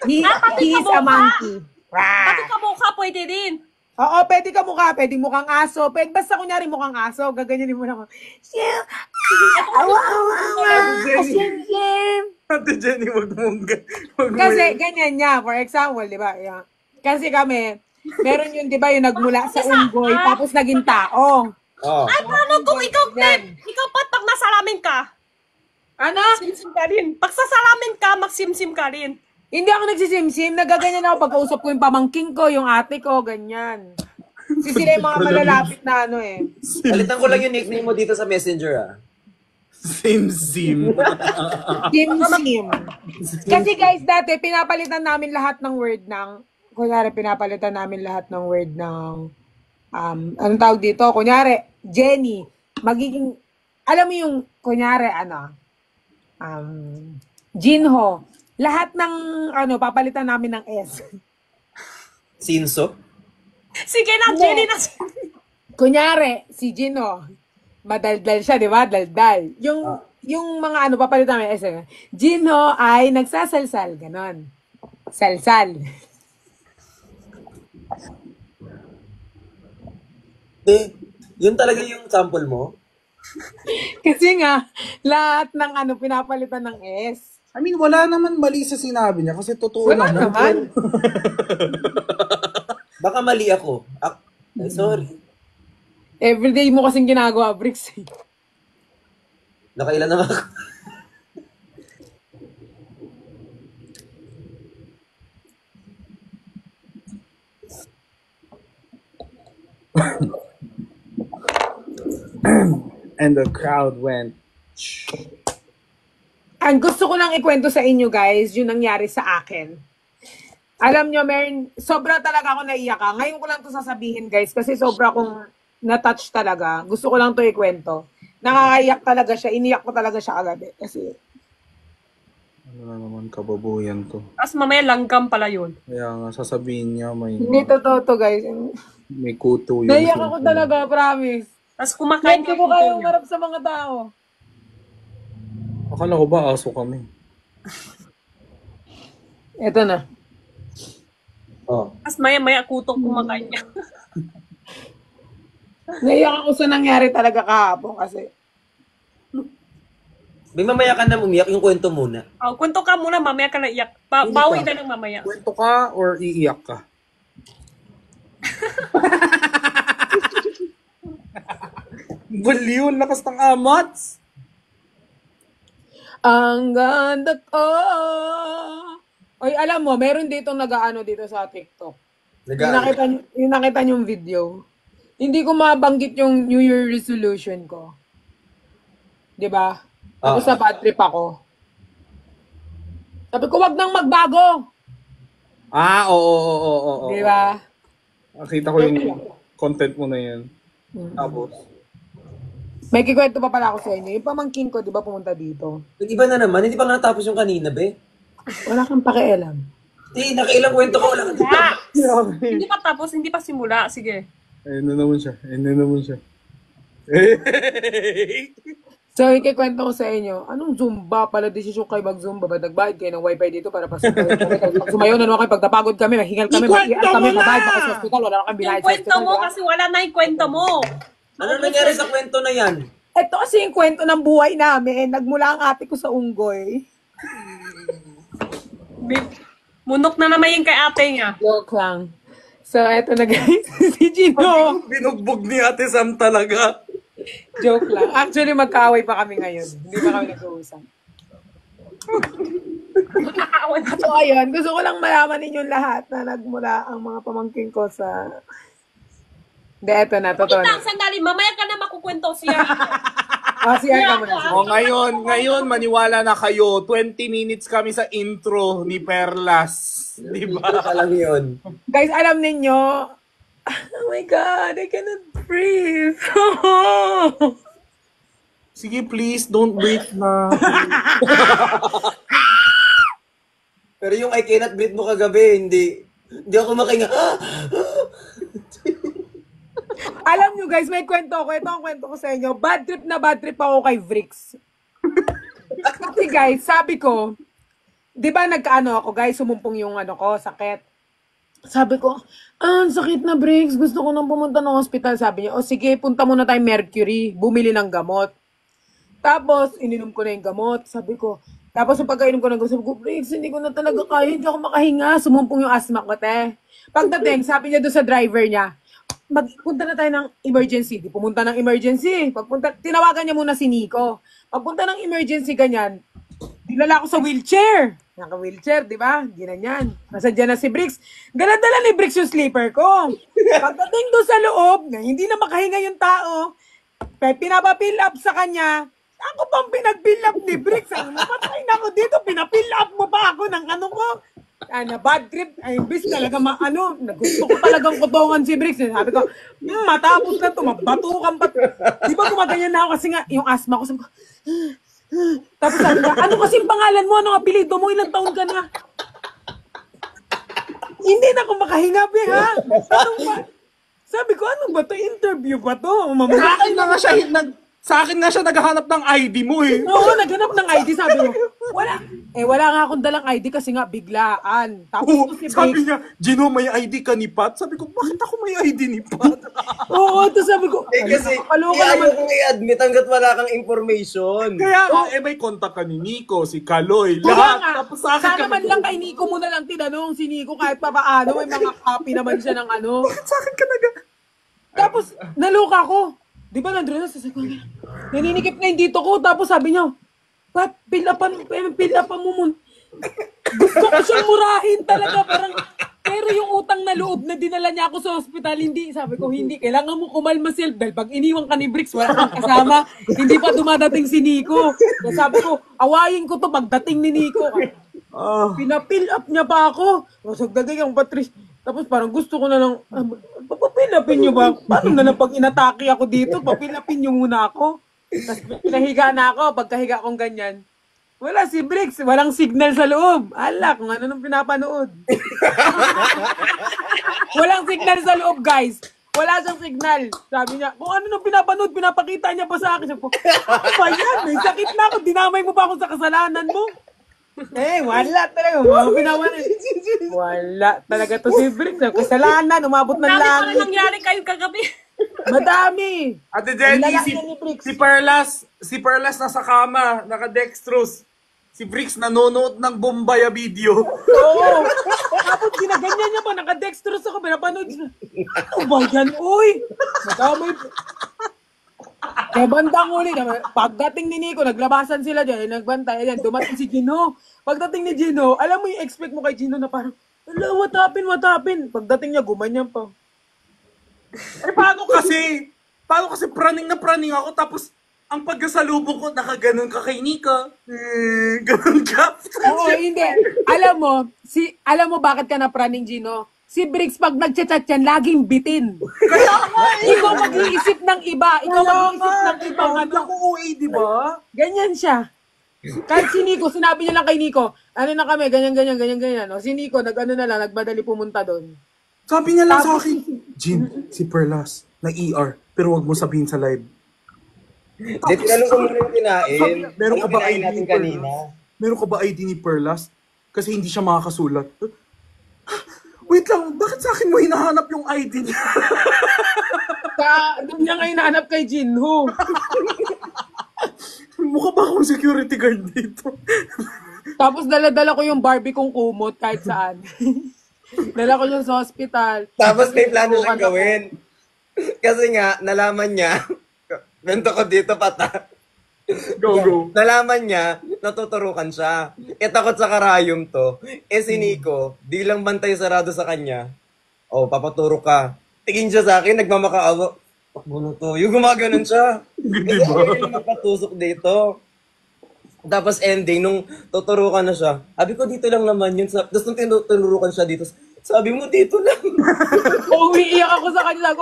he is a monkey. Pati kamukha pwede din. Oo, pwede ka mukha, pwede mukhang aso, pwede, basta kunyari mukhang aso, gaganyanin mo naman. Sim! Sim-sim! Ate Jenny, wag mong Kasi ganyan niya, for example, di ba? Yeah. Kasi kami, meron yun, di ba, yung nagmula sa unggoy, tapos naging taong. Oh. Ay, paano kung ikaw, Yan. ikaw pag nasalamin ka? Ano? Simsim ka rin. Pag sasalamin ka, magsimsim ka rin. Hindi ako nagsisimsim. Nagaganyan ako pagkausap ko yung pamangking ko, yung ate ko, ganyan. Kasi sila yung mga malalapit na ano eh. Palitan ko lang yung nickname mo dito sa Messenger, ah. Sim-sim. Simsim. Kasi guys, dati pinapalitan namin lahat ng word ng, kunyari pinapalitan namin lahat ng word ng, anong tawag dito? Kunyari, Jenny, magiging, alam mo yung, kunyari, Jinho, lahat ng, papalitan namin ng S. Sinso? Sige na, Jenny na. Kunyari, si Jinho, madaldal siya, di ba? Daldal. Yung mga papalitan namin S. Jinho ay nagsasalsal, ganon. Salsal. Yun talaga yung sample mo? Kasi nga, lahat ng pinapalitan ng S. I mean, wala naman mali sa sinabi niya kasi totoo Wala naman. naman. Baka mali ako. Sorry. Everyday mo kasing ginagawa, Bricks. Nakailan na ako. And the crowd went, shh. Ang gusto ko lang ikwento sa inyo, guys, yung nangyari sa akin. Alam nyo, sobra talaga ako naiyak. Ngayon ko lang to sasabihin, guys, kasi sobra akong na-touch talaga. Gusto ko lang to ikwento. Nakakaiyak talaga siya. Iniyak ko talaga siya kagabi. Kasi, Ano na naman kababuyan to. Tapos mamaya langgam pala yun. Kaya nga sasabihin niya hindi totoo to, guys. may kuto yun. Naiyak ako talaga, promise. Tapos kumakain Hindi ko kayong harap sa mga tao. Akala ko ba aso kami? Eto na. Oh. Tapos maya-maya kutong kumakain niya. Naiyak ako sa nangyari talaga kahapon kasi May mamaya ka na umiyak, yung kwento muna. Oh, kwento ka muna, mamaya ka na iyak. Bawi na lang mamaya. Kwento ka or iiyak ka? Baliw, lakas ng amats. ang ganda ko. Oy, alam mo, meron dito nag-aano dito sa TikTok. Yung nakita niyong video. Hindi ko mabanggit yung New Year resolution ko. 'Di ba? Tapos sa bad trip ako. Sabi ko, wag nang magbago. Oo. 'Di ba? Nakita ko yung content mo na yan. Tapos, May kikwento pa pala ako sa inyo. Yung pamangkin ko, 'di ba, pumunta dito. Yung iba na naman, hindi pa nga natapos yung kanina, be. Wala kang pakialam. Nakailang kwento ko, wala ka. Hindi pa tapos, hindi pa simula. Sige. ayun na naman siya. So, ikikwento ko sa inyo, anong Zumba pala desisyon kayo mag-Zumba? Ba nagbayad kayo ng wifi dito para pasumayon kami? Pag sumayon na naman kayo, pag napagod kami, mahingal kami, mag-iat kami, mabayad pa kayo sa hospital, wala na kami Yung binayad sa kwento hospital. mo, Diba? kasi wala na yung kwento mo. Ano nangyari sa kwento na yan? Ito kasi yung kwento ng buhay namin. Nagmula ang ate ko sa unggoy. Munok na naman yung kay ate niya. Joke lang. So, eto na guys. Si Gino. Binugbog ni Ate Sam talaga. Joke lang. Actually, magkaaway pa kami ngayon. Hindi pa kami nag-uusap. So, ayun. Gusto ko lang malaman ninyo lahat na nagmula ang mga pamangkin ko sa... Hindi, eto na. Totoo na. Sandali, mamaya ka na makukwento siya. Siya ka muna. O ngayon, maniwala na kayo. 20 minutes kami sa intro ni Perlas. Di ba? Ito lang yun. Guys, alam ninyo, oh my God, I cannot breathe. Sige, please, don't breathe na. Pero yung I cannot breathe mo kagabi, hindi ako makahinga. Alam nyo guys, may kwento ako. Ito ang kwento ko sa inyo. Bad trip na bad trip ako kay Vrix. Kasi guys, sabi ko, di ba nagkaano ako guys, sumumpong yung sakit. Sabi ko, sakit na Vrix, gusto ko nang pumunta ng hospital. Sabi niya, o sige, punta muna tayo Mercury, bumili ng gamot. Tapos, ininom ko na yung gamot. Sabi ko, tapos yung pagkainom ko ng gamot, sabi ko, Vrix, hindi ko na talaga kaya, hindi ako makahinga. Sumumpong yung asthma ko, te. Pagdating, sabi niya doon sa driver niya, magpunta na tayo ng emergency. Di pumunta ng emergency. Tinawagan niya muna si Nico. Pagpunta ng emergency, ganyan, Dinala ako sa wheelchair. Naka-wheelchair, di ba? Ginanyan. Nasa dyan na si Bricks. Dala-dala ni Bricks yung sleeper ko. Pagdating doon sa loob, na hindi na makahinga yung tao, kaya pinapapill up sa kanya, ako pang pinag-fill up ni Bricks. Ay, napatay na ako dito, pinapill up mo pa ako ng ano ko. Na bad trip, ay, bis talaga gusto ko talagang kutongan si Bricks. Sabi ko, matapos na to, mabatukan pa. Di ba gumaganyan na ako kasi nga, yung asthma ko, sabi ko, tapos sabi ko, ano kasing pangalan mo? Anong apelido mo? Ilang taon ka na? Hindi na ako makahinga, be, ha? Sabi ko, ano ba to? Interview ba to? Sa akin nga siya naghahanap ng ID mo eh. Oo, naghanap ng ID. Sabi ko, wala nga akong dalang ID kasi nga biglaan. Tapos Oo, si sabi Bricks, niya, Gino, may ID ka ni Pat? Sabi ko, bakit ako may ID ni Pat? oo, tapos sabi ko, Kasi nakakaloka ayaw naman. kong i-admit hanggat wala kang information. Kaya nga, may contact ka ni Nico, si Kaloy, Kaya lahat. nga, Tapos sa akin sana man lang kay Nico mo na lang tinanong si Nico kahit pa paano, may mga copy naman siya ng ano. Bakit sa akin ka Tapos, naluka ko. Di ba nandun na sa sakwan? Naninikip na yung dito ko. Tapos sabi niya, Pat, pilapan mo mun. Gusto ko siyang murahin talaga. Pero yung utang na loob na dinala niya ako sa ospital, hindi. Sabi ko, hindi. Kailangan mo kumalma self. Dahil pag iniwan ka ni Bricks, wala kang kasama. Hindi pa dumadating si Nico. Kaya sabi ko, awayin ko to pagdating ni Nico. Pinapill up niya pa ako. Masagdating ang Patrice. Tapos parang gusto ko na lang, papapilapin niyo ba? Paano na lang pag inatake ako dito, papilapin niyo muna ako. Tapos pinahiga na ako, pagkahiga kong ganyan. Wala si Bricks, walang signal sa loob. Ala, kung ano nang pinapanood. Walang signal sa loob, guys. Wala siyang signal. Sabi niya, kung ano nang pinapanood, pinapakita niya pa sa akin. Sabi ko, ano ba yan? May sakit na ako, dinamay mo pa ako sa kasalanan mo. Wala talaga. Wala talaga to si Bricks. Kasalanan, umabot ng Dami pa langit. nangyari kayo kagabi. Madami. Ate Jenny, Ang lalaki ni Bricks. si Perlas nasa kama, naka-dextrose. Si Bricks nanonood ng Bombaya video. Oo. Tapos ginaganyan niya pa, naka-dextrose ako, pinapanood siya. Ano ba yan, uy? Madamay. Kaya bandang uli, pagdating ni Nico, naglabasan sila dyan, nagbantay, ayan, dumating si Gino. Pagdating ni Gino, alam mo yung expect mo kay Gino na parang, ala, what happened? Pagdating niya, gumanyan pa. Paano kasi praning na praning ako, tapos ang pagkasalubong ko, nakaganon ka kay Nika. Ganon ka. Oo, hindi. Alam mo bakit ka napraning, Gino? Si Bricks, pag nagchat-chat yan, laging bitin. Kaya nga Ikaw mag-iisip ng iba. Ikaw mag-iisip ng ibang ano. Naku, OA, di ba? Ganyan siya. Kahit si Nico, sinabi niya lang kay Nico, ano na kami, ganyan. O, si Nico, nagbadali pumunta doon. Sabi niya lang sa akin, Jin, si Perlas, na ER, pero wag mo sabihin sa live. Hindi, tinanong ko muna yung kinain. Meron ka ba kinain ID natin ni Perlas? kanina? Meron ka ba ID ni Perlas? Kasi hindi siya makakasulat. Wait lang, bakit sa akin mo hinahanap yung ID niya? Doon niya ngayon nahanap kay Jinho. Mukha ba akong security guard dito? Tapos dala-dala ko yung Barbie kong kumot kahit saan. Dala ko yung sa hospital. Tapos may plano siyang gawin. Kasi nga, nalaman niya, bento ko dito pata. Go. Nalaman niya, natuturukan siya. Takot sa karayom to. Si Nico, di lang bantay sarado sa kanya. Papaturo ka. Tingin siya sa akin, nagmamakaawa. Pakbuno to. Yung gumaganon siya. Kasi ako yung magpatusok dito. Tapos ending, nung tuturukan na siya, sabi ko dito lang naman yun. Tapos nung tinurukan siya dito, sabi mo dito lang. Umiiyak ako sa kanya.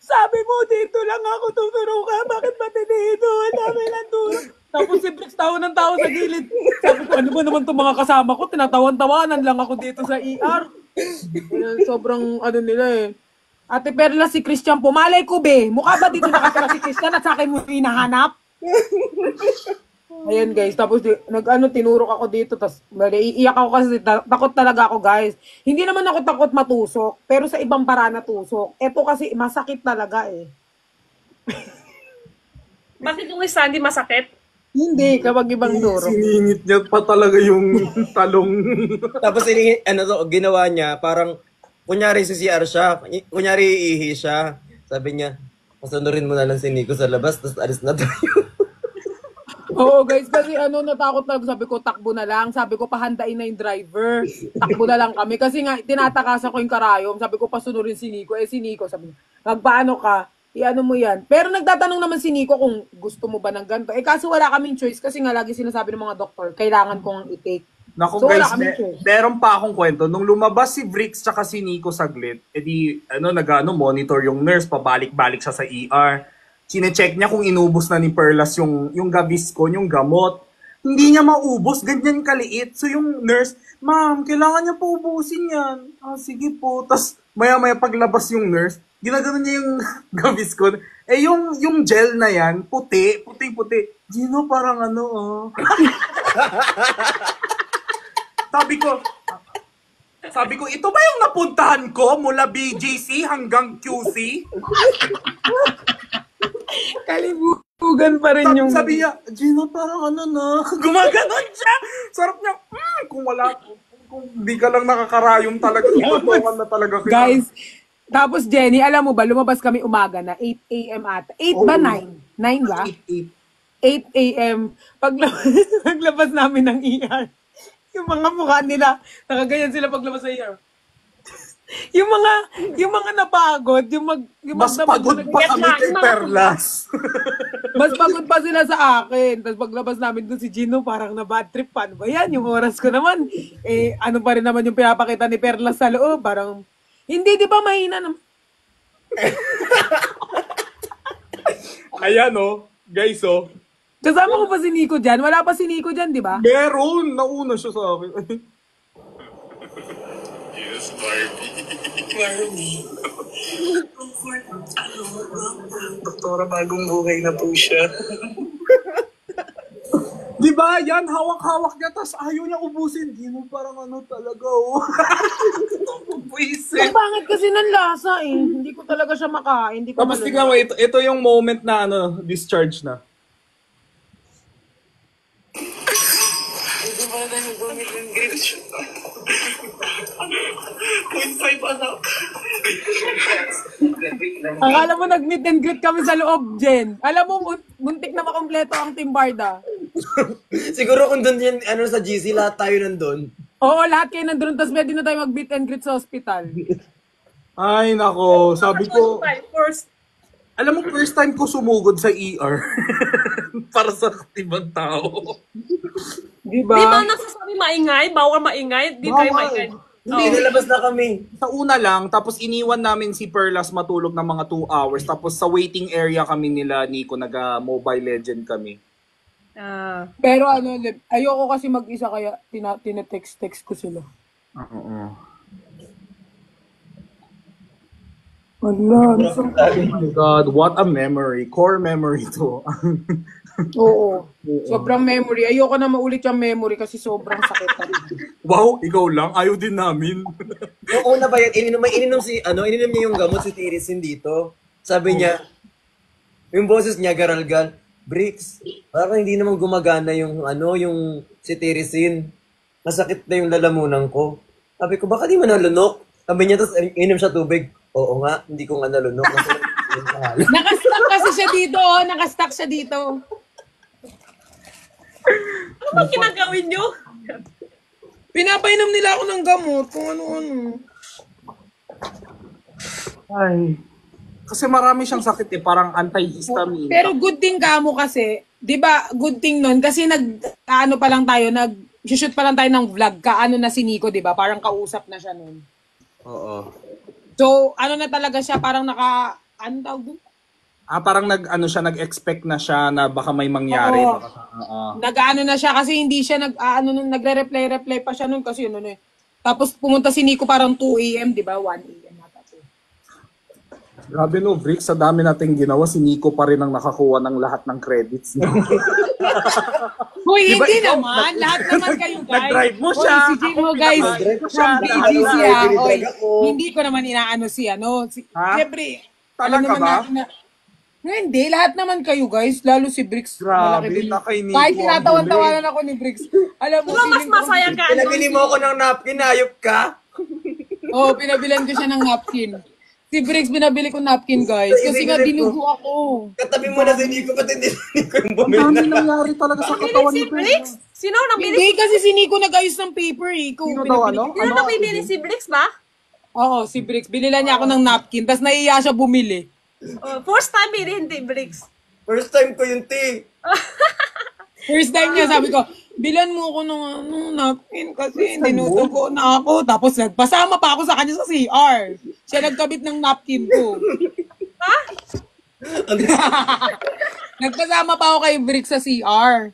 Sabi mo dito lang ako tuturukan. Bakit ba dito? Ang dami lang turo. Tapos si Bricks tawa ng tawa sa gilid. Sabi ko, ano ba naman itong mga kasama ko? Tinatawan-tawanan lang ako dito sa ER. Sobrang ano nila eh. Ate Perla, si Christian, pumalay ko be. Mukha ba dito nakatira si Christian at sa akin mo hinahanap? Ayan guys, tapos tinurok ako dito, tapos iiyak ako kasi takot talaga ako guys. Hindi naman ako takot matusok, pero sa ibang paraan natusok. Ito kasi masakit talaga eh. Bakit yung isa hindi masakit? Hindi, kapag ibang durok. Siningit niya pa talaga yung talong. Tapos ginawa niya, parang, kunyari si CR siya, kunyari iihi siya. Sabi niya, pasunurin mo na lang si Nico sa labas, tapos alis na tayo. Oo guys, kasi natakot na sabi ko takbo na lang. Sabi ko pahandain na yung driver. Takbo na lang kami. Kasi nga, tinatakasan ko yung karayom. Sabi ko pasunurin si Nico. Si Nico sabi niya, magpaano ka? Iano mo yan. Pero nagtatanong naman si Nico kung gusto mo ba ng ganito. Kaso wala kaming choice kasi nga lagi sinasabi ng mga doktor, kailangan kong i-take. Naku So, wala guys, kaming choice. meron pa akong kwento. Nung lumabas si Bricks tsaka si Nico saglit, edi monitor yung nurse, pabalik-balik siya sa ER. Chine-check niya kung inubos na ni Perlas yung Gaviscon, yung gamot. Hindi niya maubos, ganyan kaliit. So yung nurse, ma'am, kailangan niya pa ubusin yan. Ah, sige po. Tapos maya-maya paglabas yung nurse, ginagano niya yung Gaviscon. Yung gel na yan, puti-puti. Gino, parang Sabi ko, ito ba yung napuntahan ko mula BGC hanggang QC? Kalibugan pa rin yung... Sabi niya, Gino, parang gumaganon siya. Sarap niya, kung di ka lang nakakarayom talaga, tututukan na talaga kita. Guys, tapos Jenny, alam mo ba, lumabas kami umaga na 8 a.m. ata. 8 ba? 9? 9 ba? 8 a.m. Paglabas namin ng ER. Yung mga mukha nila, nakaganyan sila paglabas sa ER. yung mga napagod, Mas pagod pa kami kay Perlas. Mas pagod pa sila sa akin. Tapos paglabas namin doon si Gino, parang na bad trip. Paano ba yan? Yung oras ko naman. Ano pa rin naman yung pinapakita ni Perlas sa loob. Parang, hindi, di ba mahina naman? Ayan guys Kasama ko pa si Nico dyan. Wala pa si Nico dyan, di ba? meron, nauna siya sa akin. Yes, Barbie. Barbie. Doktora, bagong buhay na po siya. Di ba yan, hawak-hawak niya, tas ayaw niya ubusin. Gino, parang talaga Buisit. Ang pangit kasi ng lasa eh. Hindi ko talaga siya makain. Hindi ko Tapos tingnan mo, ito yung moment na discharge na. Hindi ba na nag-gumit ng grades? 0.5 anak. Akala mo nag-meet and greet kami sa loob, Jen. Alam mo, muntik na makompleto ang Team Barda. Siguro kung doon yan, sa GC, lahat tayo nandun. Oo, lahat kayo nandun. Tapos pwede na tayo mag-meet and greet sa hospital. Ay, nako. Sabi ko, First, alam mo, first time ko sumugod sa ER. Para sa ibang tao. Di di ba ba? nagsasabi maingay? Bawal maingay? Di kayo Bawal. maingay. Hindi, nalabas na kami. Sa una lang, tapos iniwan namin si Perlas matulog ng mga 2 hours. Tapos sa waiting area kami nila, Nico, nag-Mobile Legend kami. Pero ayoko kasi mag-isa kaya tinetext ko sila. Oo. Wala. Oh my God, what a memory. Core memory to. Oo. Sobrang memory. Ayoko na maulit yung memory kasi sobrang sakit. Wow, ikaw lang. Ayaw din namin. Yung una ba yan, ininom niya yung gamot si Tirisin dito. Sabi niya, yung boses niya, garalgal, Bricks, parang hindi naman gumagana yung si Tirisin. Masakit na yung lalamunan ko. Sabi ko, baka di mo nalunok? Sabi niya, tapos inom siya tubig. Oo nga, hindi ko nga nalunok. Nakastack kasi siya dito. Nakastack siya dito. Ano bang kinagawin nyo? Pinapainom nila ako ng gamot kung ano-ano. Ay. Kasi marami siyang sakit parang antihistamine. Pero good thing ka mo kasi, 'di ba? Good thing nun kasi shoot pa lang tayo ng vlog, kaano na si Nico, 'di ba? Parang kausap na siya nun. Oo. So, na talaga siya, parang tawag doon? Parang nag-expect na siya na baka may mangyari. Oo. Baka, Na siya kasi hindi siya nagre-reply pa siya nun kasi Tapos pumunta si Nico parang 2 a.m., 'di ba? 1 a.m. nata. Grabe no, Brick, sa dami nating ginawa, si Nico pa rin ang nakakuha ng lahat ng credits. No? Hoy, Diba hindi ikaw, naman. Lahat naman kayo, guys. Nag-drive mo siya. Hoy, si Gino, guys. Nag-drive mo From siya. BGC, Hoy, ako. hindi ko naman inaano Ha? Siyempre, Talaga alam naman ba? natin na, hindi, lahat naman kayo, guys. Lalo si Bricks. Grabe, malaki din. nakay Nico Kahit ang tinatawan-tawanan ako ni Bricks. Alam mo, Diba mas feeling ko- masaya ka? Pinabili mo ako ng napkin, ayop ka? Oo, pinabilan ko siya ng napkin. Si Briggs, binabili ko napkin, guys. Kasi nga, dinugo ako. Katabi mo na si Nico, pati hindi ko yung Ang bumili dami na. nangyari talaga sa Bili katawan si ni Briggs. Briggs? Sino nang bili? Hindi, kasi si Nico nag-ayos ng paper, eh. Ikaw, Sino daw, binabili ano? ko. Sino nang bibili si Briggs ba? Oo, si Briggs. Binilan niya ako ng napkin, tapos naiiya siya bumili. First time bili, hindi Briggs. First time ko yung tea. First time niya, sabi ko, bilan mo ako ng napkin kasi dinutugo na ako. Tapos nagpasama pa ako sa kanya sa CR. Siya nagkabit ng napkin ko. Nagpasama pa ako kay Briggs sa CR.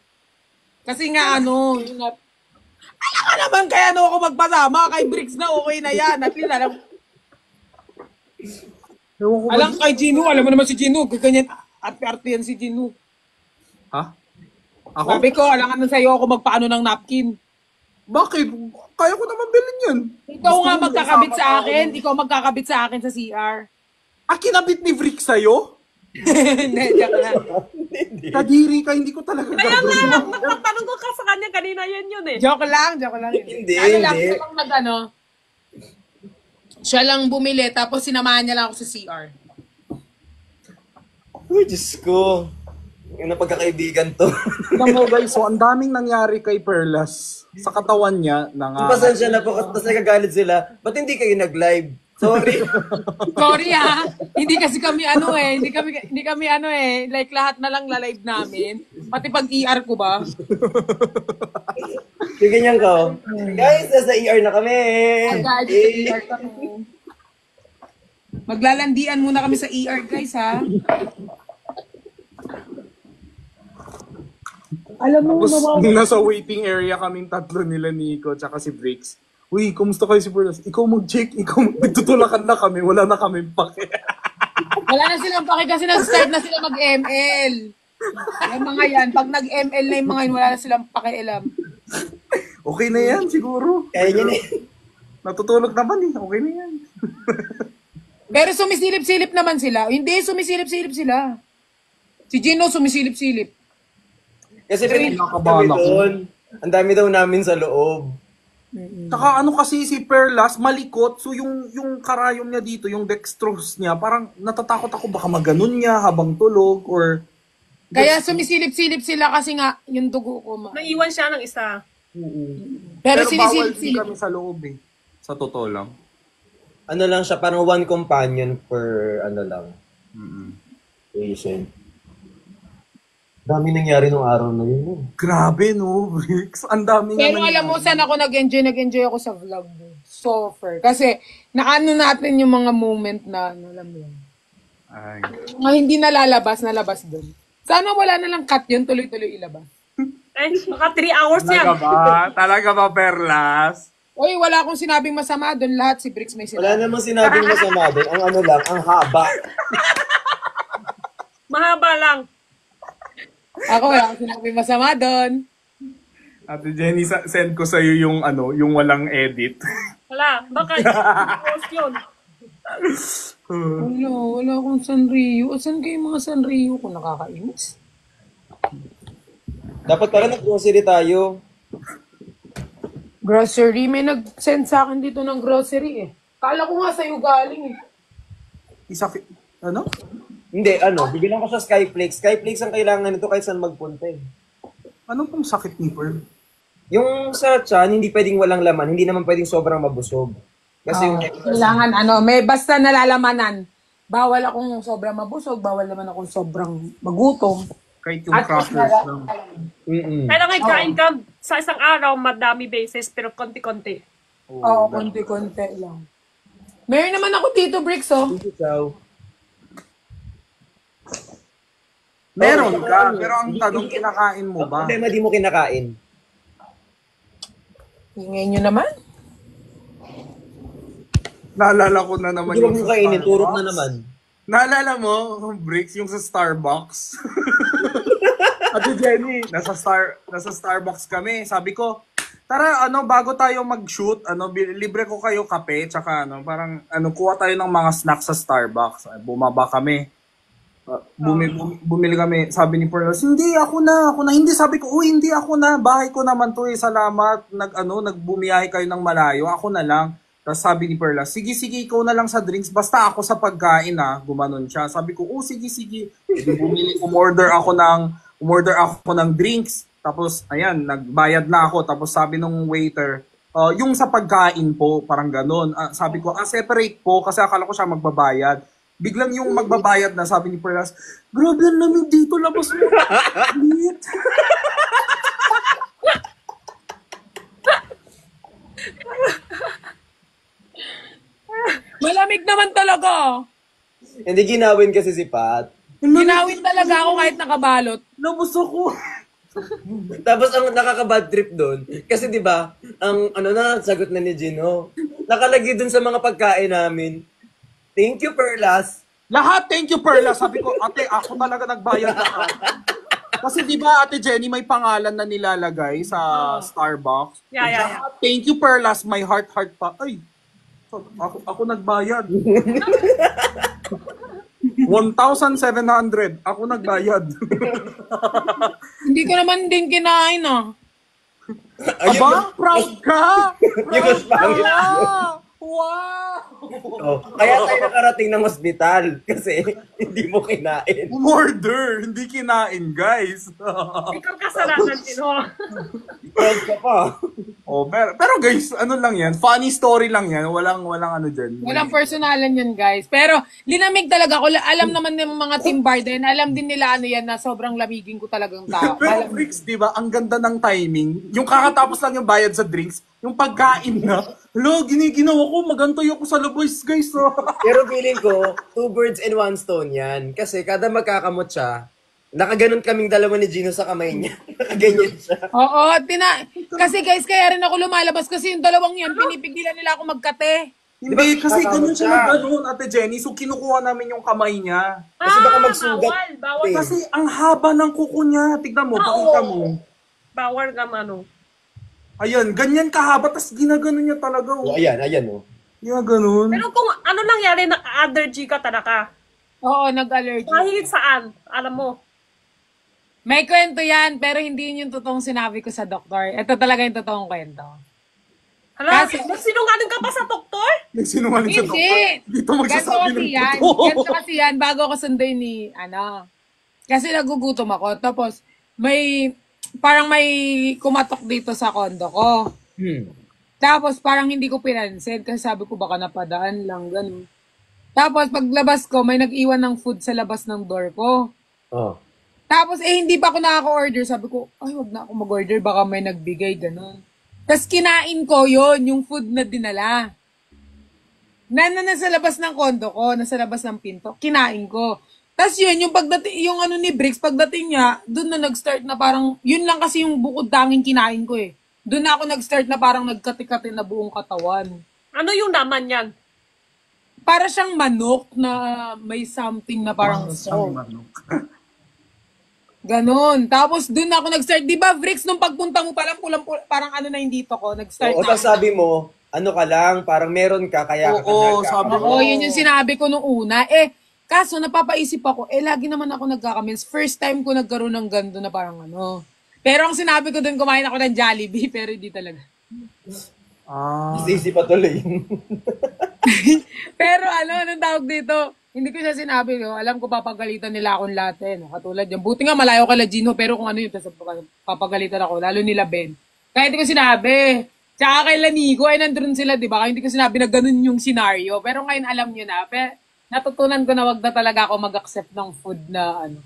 Kasi nga ano, alam ka naman kaya ako magpasama kay Briggs na okay na yan. At least Ewan ko ba? alam kay Gino, alam mo naman si Gino, ganyan, arte-arte yan si Gino. Ha? Ako? Sabi ko, alam ka na sa'yo ako magpaano ng napkin. Bakit? Kaya ko naman bilhin yun. Ikaw Gusto nga mo magkakabit isama sa pa ako akin, dun? ikaw magkakabit sa akin sa CR. Kinabit ni Briggs sa'yo? Hindi, joke lang. Kadiri ka, hindi ko talaga Kaya gagawin. nga, magtatanong ko ka sa kanya kanina yun eh. Joke lang. Hindi, Ano lang, hindi. siya lang siya lang bumili, tapos sinamahan niya lang ako sa CR. Uy, Diyos ko. Yung napagkakaibigan to. Tignan mo guys, so ang daming nangyari kay Perlas sa katawan niya na nga. Pasensya na po, tapos nagagalit sila. Ba't hindi kayo nag-live? Sorry. Sorry ha. Hindi kasi kami hindi kami like lahat na lang la-live namin. Pati pag ER ko ba? Yung ganyan ko. Guys, nasa ER na kami. Agad sa ER kami. Maglalandian muna kami sa ER guys ha. Alam mo Tapos naman. nasa waiting area kaming tatlo nila Nico tsaka si Briggs. Uy, kumusta kayo si Perlas? Ikaw mag-check, magtutulakan na kami, wala na kami pake. Wala na silang paki kasi nag-start na sila mag-ML. Yung mga yan, pag nag-ML na yung mga yun, wala na silang pakialam. Okay na yan siguro. Kaya yun eh. Natutulog naman eh, okay na yan. Pero sumisilip-silip naman sila. Hindi, sumisilip-silip sila. Si Gino sumisilip-silip. Kasi Nakakabahan ako. doon. Ang dami daw namin sa loob. Tsaka ano kasi si Perlas, malikot, so yung karayom niya dito, yung dextrose niya, parang natatakot ako baka maganon niya habang tulog or... Kaya sumisilip-silip sila kasi nga yung dugo ko. Naiwan siya ng isa. Pero bawal din sinisilip-silip. kami sa loob eh. Sa totoo lang. Ano lang siya, parang one companion per ano lang. Patient. Dami nangyari nung araw na yun. Eh. Grabe no, Briggs. Ang dami nga Pero alam mo, saan ako nag-enjoy ako sa vlog mo. Suffer. Kasi naano natin yung mga moment na, alam mo yun. Ay. Mga hindi nalabas doon. Sana wala na lang cut yun, tuloy-tuloy ilabas. Eh, baka 3 hours yan. Talaga ba, Perlas? Oy, wala akong sinabing masama doon. Lahat si Briggs may Wala sinabi. namang sinabing masama doon. Ang ano lang, ang haba. Mahaba lang. Ako wala akong sinabing masama doon. Ate Jenny, send ko sa'yo yung yung walang edit. Wala, baka post yun. Wala akong Sanrio. Asan kayo mga Sanrio ko? Nakakainis. Dapat pala nag-grocery tayo. Grocery? May nag-send sa akin dito ng grocery eh. Kala ko nga sa'yo galing eh. Ano? Hindi, bibilang ko sa Skyflakes. Skyflakes ang kailangan nito kahit saan magpunta eh. Ano pong sakit ni Pearl? Yung sa tiyan, hindi pwedeng walang laman. Hindi naman pwedeng sobrang mabusog. Kasi yung Kailangan may basta nalalamanan. Bawal akong sobrang mabusog, bawal naman akong sobrang magutom. Kahit yung crackers lang. Kailangan kain ka sa isang araw, madami basis, pero konti-konti. Oo, konti-konti lang. Meron naman ako dito, Bricks, oh. Ikaw. Meron ka, pero ang tanong, kinakain mo Ang ba? problema, di mo kinakain. Hingay nyo naman. Naalala ko na naman Hindi mo sa kainin, turok na Starbucks. naman. Naalala mo, Bricks, yung sa Starbucks? Ate Jenny, nasa Starbucks kami. Sabi ko, tara, bago tayo mag-shoot, libre ko kayo kape, tsaka parang, kuha tayo ng mga snacks sa Starbucks. Bumaba kami. Bumili kami. Sabi ni Perlas, hindi, ako na. Hindi, sabi ko, uy, hindi ako na. Bahay ko naman to salamat. Nagbumiyahe kayo ng malayo. Ako na lang. Tapos sabi ni Perla, sige, ikaw na lang sa drinks, basta ako sa pagkain gumanon siya. Sabi ko, sige. Edi umorder ako ng drinks. Tapos, ayan, nagbayad na ako. Tapos sabi nung waiter, yung sa pagkain po, parang ganon. Sabi ko, separate po, kasi akala ko siya magbabayad. Biglang yung magbabayad na, sabi ni Perlas, grabe ang lamig dito, labas mo. Malamig naman talaga. Hindi ginawin kasi si Pat. Ginawin talaga ako kahit nakabalot. Labas ako. Tapos ang nakaka-bad trip doon, kasi 'di ba, ang sagot na ni Gino, nakalagay doon sa mga pagkain namin. Thank you, Perlas. Lahat, thank you, Perla. Sabi ko, ate, ako talaga nagbayad na. Kasi di ba, Ate Jenny, may pangalan na nilalagay sa Starbucks. Yeah. Thank you, Perlas. My heart pa. Ay, ako nagbayad. 1,700. Ako nagbayad. Hindi ko naman din kinain Aba, proud ka! Yung mas pangit. Wow! Oh, kaya tayo nakarating ng ospital kasi hindi mo kinain. Umorder, hindi kinain, guys. Ikaw kasalanan, Gino. Proud ka pa. pero guys, ano lang yan? Funny story lang yan. Walang ano dyan. Walang personalan yan, guys. Pero, linamig talaga ako. Alam naman ng mga team bar din. Alam din nila ano yan na sobrang lamigin ko talagang tao. Pero Bricks, di ba, ang ganda ng timing. Yung kakatapos lang yung bayad sa drinks, yung pagkain na, ginawa ko, magantoy ako sa labas, guys. Pero feeling ko, 2 birds in 1 stone yan. Kasi kada magkakamot siya, nakaganon kaming dalawa ni Gino sa kamay niya. Nakaganyan siya. Oo, kasi guys, kaya rin ako lumalabas kasi yung dalawang yan, pinipigilan nila ako magkate. Hindi, kasi ganun siya siya? ganun, Ate Jenny. So, kinukuha namin yung kamay niya. Kasi baka magsugat. Bawal. Kasi ang haba ng kuko niya. Tignan mo, pakita mo. Bawal ka, Mano. Ayan, ganyan kahaba, tas ginaganon niya talaga. Oh, ayan, oh. Ginaganon. Pero kung ano nangyari, na-allergy ka talaga. Oo, nag-allergy. Kahit saan, alam mo. May kwento yan, pero hindi yun yung totoong sinabi ko sa doktor. Ito talaga yung totoong kwento. Hala, Kasi- sinungaling ka pa sa doktor? Nagsinungaling sa Hindi. doktor. Dito magsasabi ng yan. totoo. Ganito kasi yan, bago ako sunduin ni, kasi nagugutom ako. Tapos, parang may kumatok dito sa kondo ko. Tapos, parang hindi ko pinansin kasi sabi ko baka napadaan lang, ganun. Tapos, paglabas ko, may nag-iwan ng food sa labas ng door ko. Oh. Tapos, hindi pa ako nakaka-order. Sabi ko, wag na ako mag-order. Baka may nagbigay, gano'n. Tapos, kinain ko yon yung food na dinala. Nasa labas ng kondo ko, nasa labas ng pinto. Kinain ko. Tapos yun, yung ni Bricks, pagdating niya, doon na nag-start na parang, yun lang kasi yung bukod tanging kinain ko eh. Doon na ako nag-start na parang nagkati-kati na buong katawan. Ano yung laman yan? Para siyang manok na may something na parang salt. Ganon. Tapos doon ako nag-start. Di ba, Vrix, nung pagpunta mo parang parang ano na yung dito ko, nag-start Oo, na. tapos sabi mo, ano ka lang, parang meron ka, kaya ka Oo, nagkaka- sabi Oo, yun yung sinabi ko nung una. Kaso napapaisip ako, lagi naman ako nagkakamins. First time ko nagkaroon ng ganito na parang ano. Pero ang sinabi ko doon, kumain ako ng Jollibee, pero hindi talaga. Sisi pa tuloy. Pero anong tawag dito? Hindi ko siya sinabi, no? Alam ko papagalitan nila akong lahat eh. No? Katulad yan. Buti nga malayo kala Gino, pero kung ano yun, tapos papagalitan ako, lalo nila Ben. Kaya hindi ko sinabi. Tsaka kay Lanigo, ay nandun sila, di ba? Kaya hindi ko sinabi na ganun yung scenario. Pero ngayon alam nyo na. Pero natutunan ko na wag na talaga ako mag-accept ng food na ano.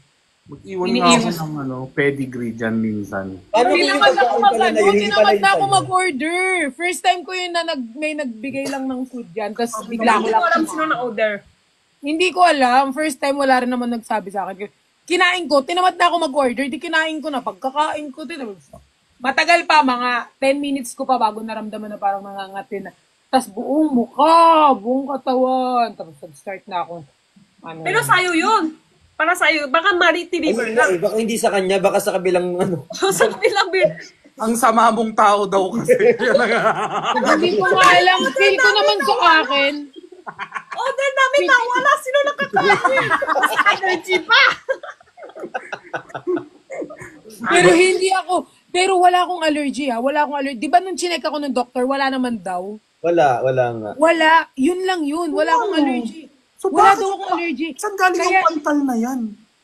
Mag-iwan nga ako ng pedigree dyan minsan. Ano Hindi yung naman ako pagkain pala na yun, hindi hindi pala naman yung na ako sa'yo? mag-order. First time ko yun na may nagbigay lang ng food yan. Tapos bigla ko Hindi lang. ko alam sino na-order. Hindi ko alam. First time wala rin naman nagsabi sa akin. Kinain ko, tinamad na ako mag-order. Di kinain ko na. Pagkakain ko, matagal pa, mga 10 minutes ko pa bago naramdaman na parang nangangati na. Tapos buong mukha, buong katawan. Tapos start na ako. Pero sa'yo yun. Para sa'yo. Baka ma-deliver Ay, lang. baka hindi sa kanya, baka sa kabilang ano. Sa kabilang Ang sama mong tao daw kasi. Hindi ko nga alam. Feel ko naman sa akin. order namin na wala. Sino nakakain? Allergy pa. Pero hindi ako. Pero wala akong allergy ha. Wala akong allergy. Di ba nung chinek ako ng doktor, wala naman daw. Wala nga. Wala. Yun lang yun. Wala akong allergy. So, Wala bakit- daw akong allergy. Saan galing Kaya- ang pantal na yan?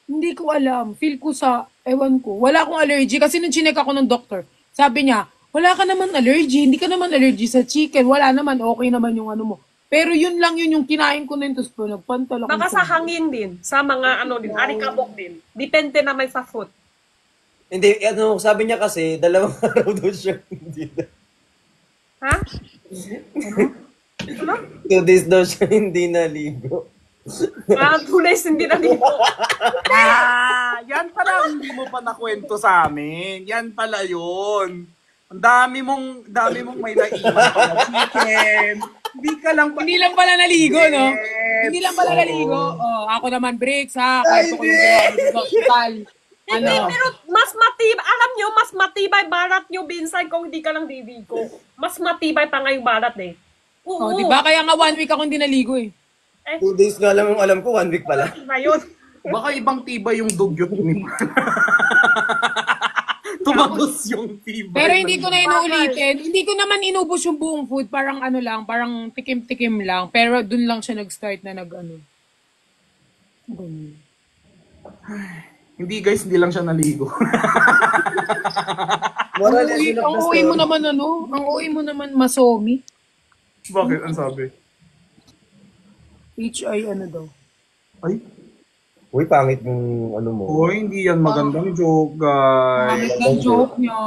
Hindi ko alam. Feel ko sa, ewan ko. Wala akong allergy. Kasi nung chinek ako ng doktor, sabi niya, wala ka naman allergy. Hindi ka naman allergy sa chicken. Wala naman. Okay naman yung ano mo. Pero yun lang yun yung kinain ko na yun. Tapos po, nagpantal ako. Baka sa hangin din, sa mga ano din, alikabok din. Depende naman sa food. Hindi, ano, sabi niya kasi, 2 araw daw siya hindi na. Ha? Ano? 2 days daw siya hindi naligo. Tulis, hindi na dito. Yan pala ang hindi mo pa nakwento sa amin. Yan pala yun. Ang dami mong may naiwan na chicken. Hindi ka lang pa... Hindi lang pala naligo, no? Yes. Hindi lang pala naligo. Oh, ako naman breaks, ha? Kahit ko yung ginawa ko sa hospital. Hindi, Ano? pero mas matibay, alam nyo, mas matibay balat nyo, Binsan, kung hindi ka lang didigo. Mas matibay pa nga yung balat eh. Oh, Oo. di ba? Kaya nga 1 week ako hindi naligo, eh. 2 days nga lang ang alam ko, 1 week pala. Na yun. Baka ibang tibay yung dugyot ni Tumagos yung tibay. Pero hindi ko na inuulitin. Hindi ko naman inubos yung buong food. Parang ano lang, parang tikim-tikim lang. Pero dun lang siya nag-start na nag-ano. Ganun. Hindi guys, hindi lang siya naligo. Moral Ang lesson of the uwi mo story. naman ano? Ang uwi mo naman masomi. Bakit? Ang sabi? HI ano daw. Ay, Uy, pangit yung ano mo. oh, hindi yan magandang joke, guys. Pangit ng joke niya.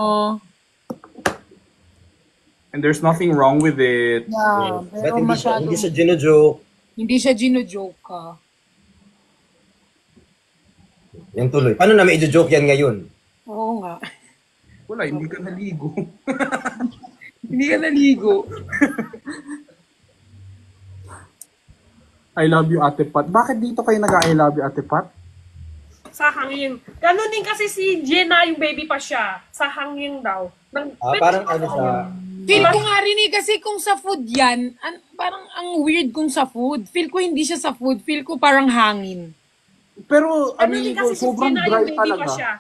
And there's nothing wrong with it. Yeah, But pero masyado. hindi siya gino-joke. Hindi siya gino-joke ka. Yan tuloy. Paano namin i-joke yan ngayon? Oo nga. Wala, hindi ka naligo. Hindi ka naligo. I love you, Ate Pat. Bakit dito kayo nag-I love you, Ate Pat? Sa hangin. Ganun din kasi si Jenna, yung baby pa siya. Sa hangin daw. Parang ano sa... Feel ko nga rin eh, kasi kung sa food yan, parang ang weird kung sa food. Feel ko hindi siya sa food. Feel ko parang hangin. Pero, Ganun din kasi si sobrang Jenna, dry yung baby pa talaga. siya.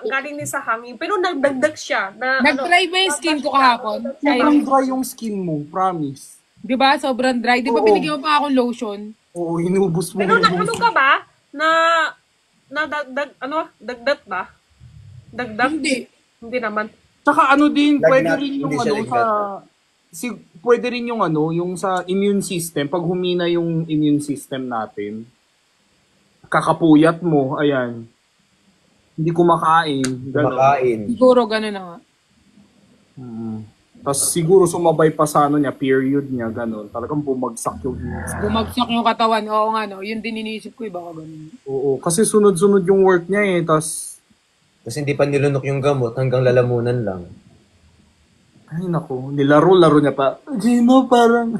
Galing din sa hangin. Pero nagdagdag siya. Nag-dry ba yung skin ko kahapon? Sobrang dry yung skin mo, promise. Di ba? Sobrang dry. Di ba Oo. binigyan mo pa akong lotion? Oo, inubos mo. Pero inubos ano mo. ka ba? Dagdag ba? Dagdag? Hindi. Hindi naman. Tsaka ano din, Lagnat, pwede rin yung hindi siya ano sa... pwede rin yung ano, yung sa immune system. Pag humina yung immune system natin, kakapuyat mo, ayan. Hindi kumakain. Gano'n. Kumakain. Siguro gano'n na nga. Tapos siguro sumabay pa sa ano niya, period niya, gano'n. Talagang bumagsak yung Bumagsak yung katawan. Oo nga no. Yun din iniisip ko eh. Baka ganun. Oo, kasi sunod-sunod yung work niya eh. Tapos, Kasi hindi pa nilunok yung gamot hanggang lalamunan lang. ay nako, nilaro-laro niya pa. Gino, parang...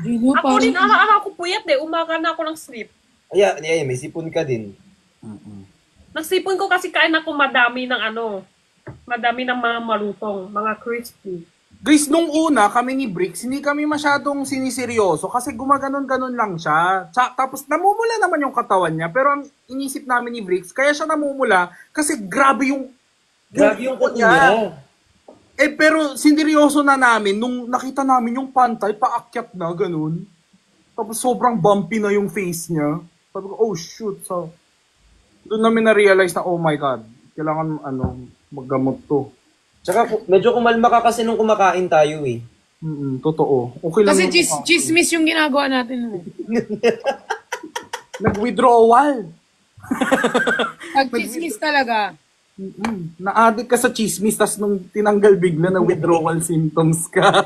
Gino, Ako din, araw-araw ko puyat eh. Umaga na ako ng sleep. Ay, may sipon ka din. Nagsipon ko kasi kain ako madami ng madami ng mga malutong, mga crispy. Guys, nung una, kami ni Bricks, hindi kami masyadong siniseryoso kasi gumaganon-ganon lang siya. Tapos namumula naman yung katawan niya. Pero ang inisip namin ni Bricks, kaya siya namumula kasi grabe yung kuko niya. Eh, pero sineryoso na namin nung nakita namin yung pantay, paakyat na, ganun. Tapos sobrang bumpy na yung face niya. Sabi ko, oh shoot. So, doon namin na-realize na, oh my God, kailangan maggamot to. Tsaka medyo kumalma ka kasi nung kumakain tayo eh. Totoo. Okay lang Kasi yung chismis yung ginagawa natin. nag-withdrawal. Pag chismis talaga. Na-addict ka sa chismis, tas nung tinanggal bigla na withdrawal symptoms ka.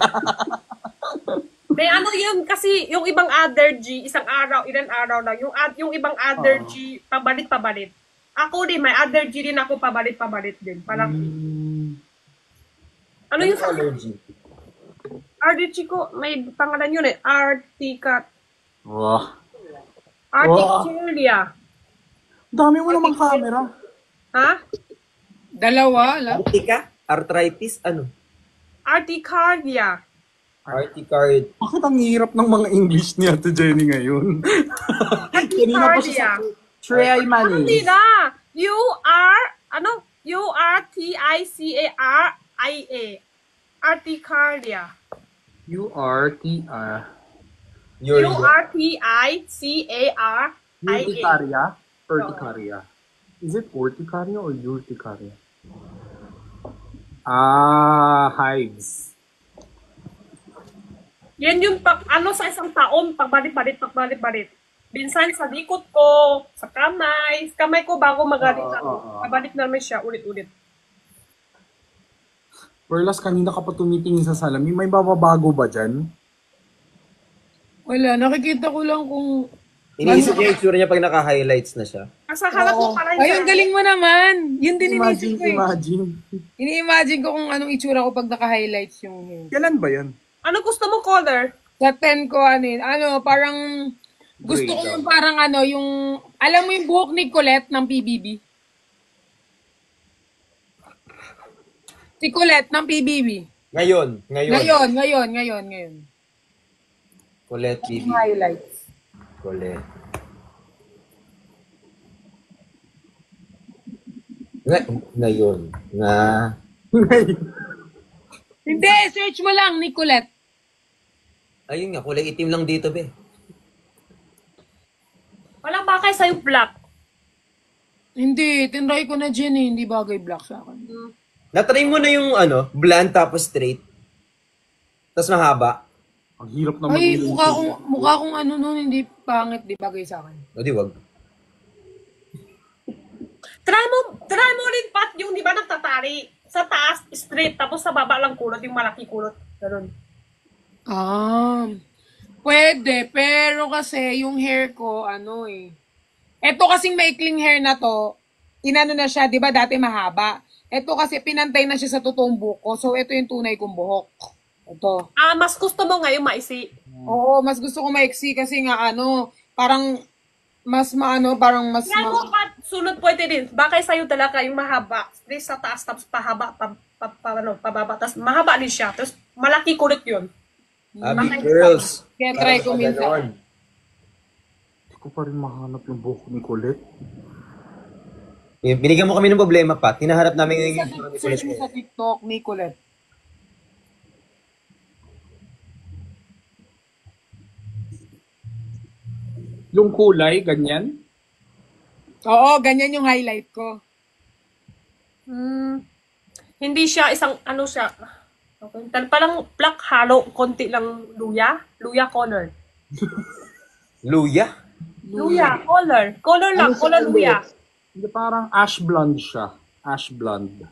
May yun kasi, yung ibang allergy, ilang araw lang. Yung ibang allergy, pabalit-pabalit. Ako din, may allergy din ako, pabalit-pabalit din. Parang, ano yung allergy? allergy ko? May pangalan yun eh. Wow. Articulia. Dami mo namang camera. Ha? Dalawa, la. Artika? Arthritis? Ano? Articardia. Articard. Bakit ang hirap ng mga English niya to Jenny ngayon? Kanina pa siya sa try Hindi na. U-R-T-I-C-A-R-I-A. Urticaria. U-R-T-R. Urticaria. Urticaria? Urticaria. Is it urticaria or urticaria? Hives. Yan yung sa isang taon, pagbalik-balik. Minsan sa likod ko, sa kamay ko bago magaling ako. Pabalik namin siya ulit-ulit. Perlas, kanina ka pa tumitingin sa salamin. May bababago ba dyan? Wala, nakikita ko lang kung... Iniisip niya yung itsura niya pag naka-highlights na siya. Sa harap ko pala Ay, ang galing mo naman. Yun din iniisip ko eh. Imagine. Ini-imagine ko kung anong itsura ko pag naka-highlights yung hair. Kailan ba yan? Ano gusto mo color? Sa 10 ko, parang... Gusto ko yung parang yung... Alam mo yung buhok ni Colette ng PBB? Si Colette ng PBB. Ngayon. Ngayon. Colette TV. Yung highlights. Colette. Ngayon. Hindi, search mo lang ni Colette. Ayun nga, kulay itim lang dito, be. Walang bakay sa'yo black. Hindi, tinry ko na dyan eh. Hindi bagay black sa akin. Natry mo na yung blonde tapos straight. Tapos mahaba. Ang hirap na Ay, mag-ilong. mukha kong nun, hindi pangit, di bagay sa akin. O di wag. Try mo rin Pat yung di ba nagtatali. Sa taas, straight, tapos sa baba lang kulot, yung malaki kulot. Ganun. Pwede, pero kasi yung hair ko, Eto kasing maikling hair na to, tinano na siya, di ba dati mahaba. Eto kasi pinantay na siya sa totoong buhok ko, so ito yung tunay kong buhok. Ito. Mas gusto mo ngayon maisi. Oo, mas gusto ko maiksi kasi nga parang mas parang mas Yan mo Pat, sunod pwede din. Bakay sa'yo talaga yung mahaba. Straight sa taas, tapos pahaba, pababa. Tapos mahaba din siya. Tapos malaki kulit yun. Big girls. Kaya try ko Parang minsan. ganon. Hindi ko pa rin mahanap yung buhok ni Colette. Binigyan mo kami ng problema, Pat. Hinaharap namin yung Search mo sa TikTok, Nicolette. Yung kulay, ganyan? Oo, ganyan yung highlight ko. Hindi siya isang, siya. Okay. Parang black halo, konti lang luya. Luya color. Luya? Luya, color. Color lang, color luya. Hindi, parang ash blonde siya. Ash blonde.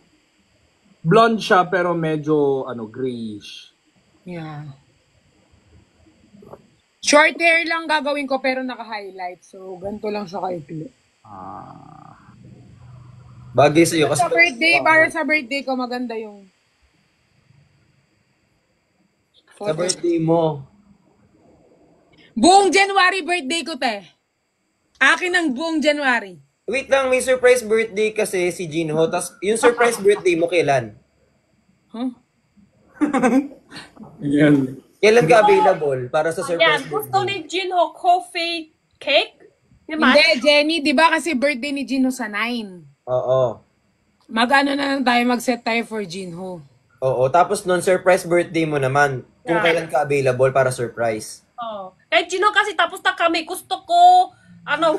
Blonde siya pero medyo grayish. Yeah. Short hair lang gagawin ko pero naka-highlight. So, ganito lang siya kaikli. Bagay sa'yo kasi... Para sa birthday ko, maganda yung... Sa birthday mo. Buong January birthday ko, te. Akin ang buong January. Wait lang, may surprise birthday kasi si Jinho. Tapos yung surprise birthday mo kailan? Huh? Yan. Kailan ka available para sa surprise Ayan, gusto birthday? ni Jinho coffee cake? Diba? Hindi, Jenny, di ba kasi birthday ni Jinho sa 9? Oo. Mag-ano na lang tayo, mag-set tayo for Jinho. Oo, tapos non surprise birthday mo naman. Kung Yeah. kailan ka available para surprise. Oh. Kahit Jinho kasi tapos na kami, gusto ko,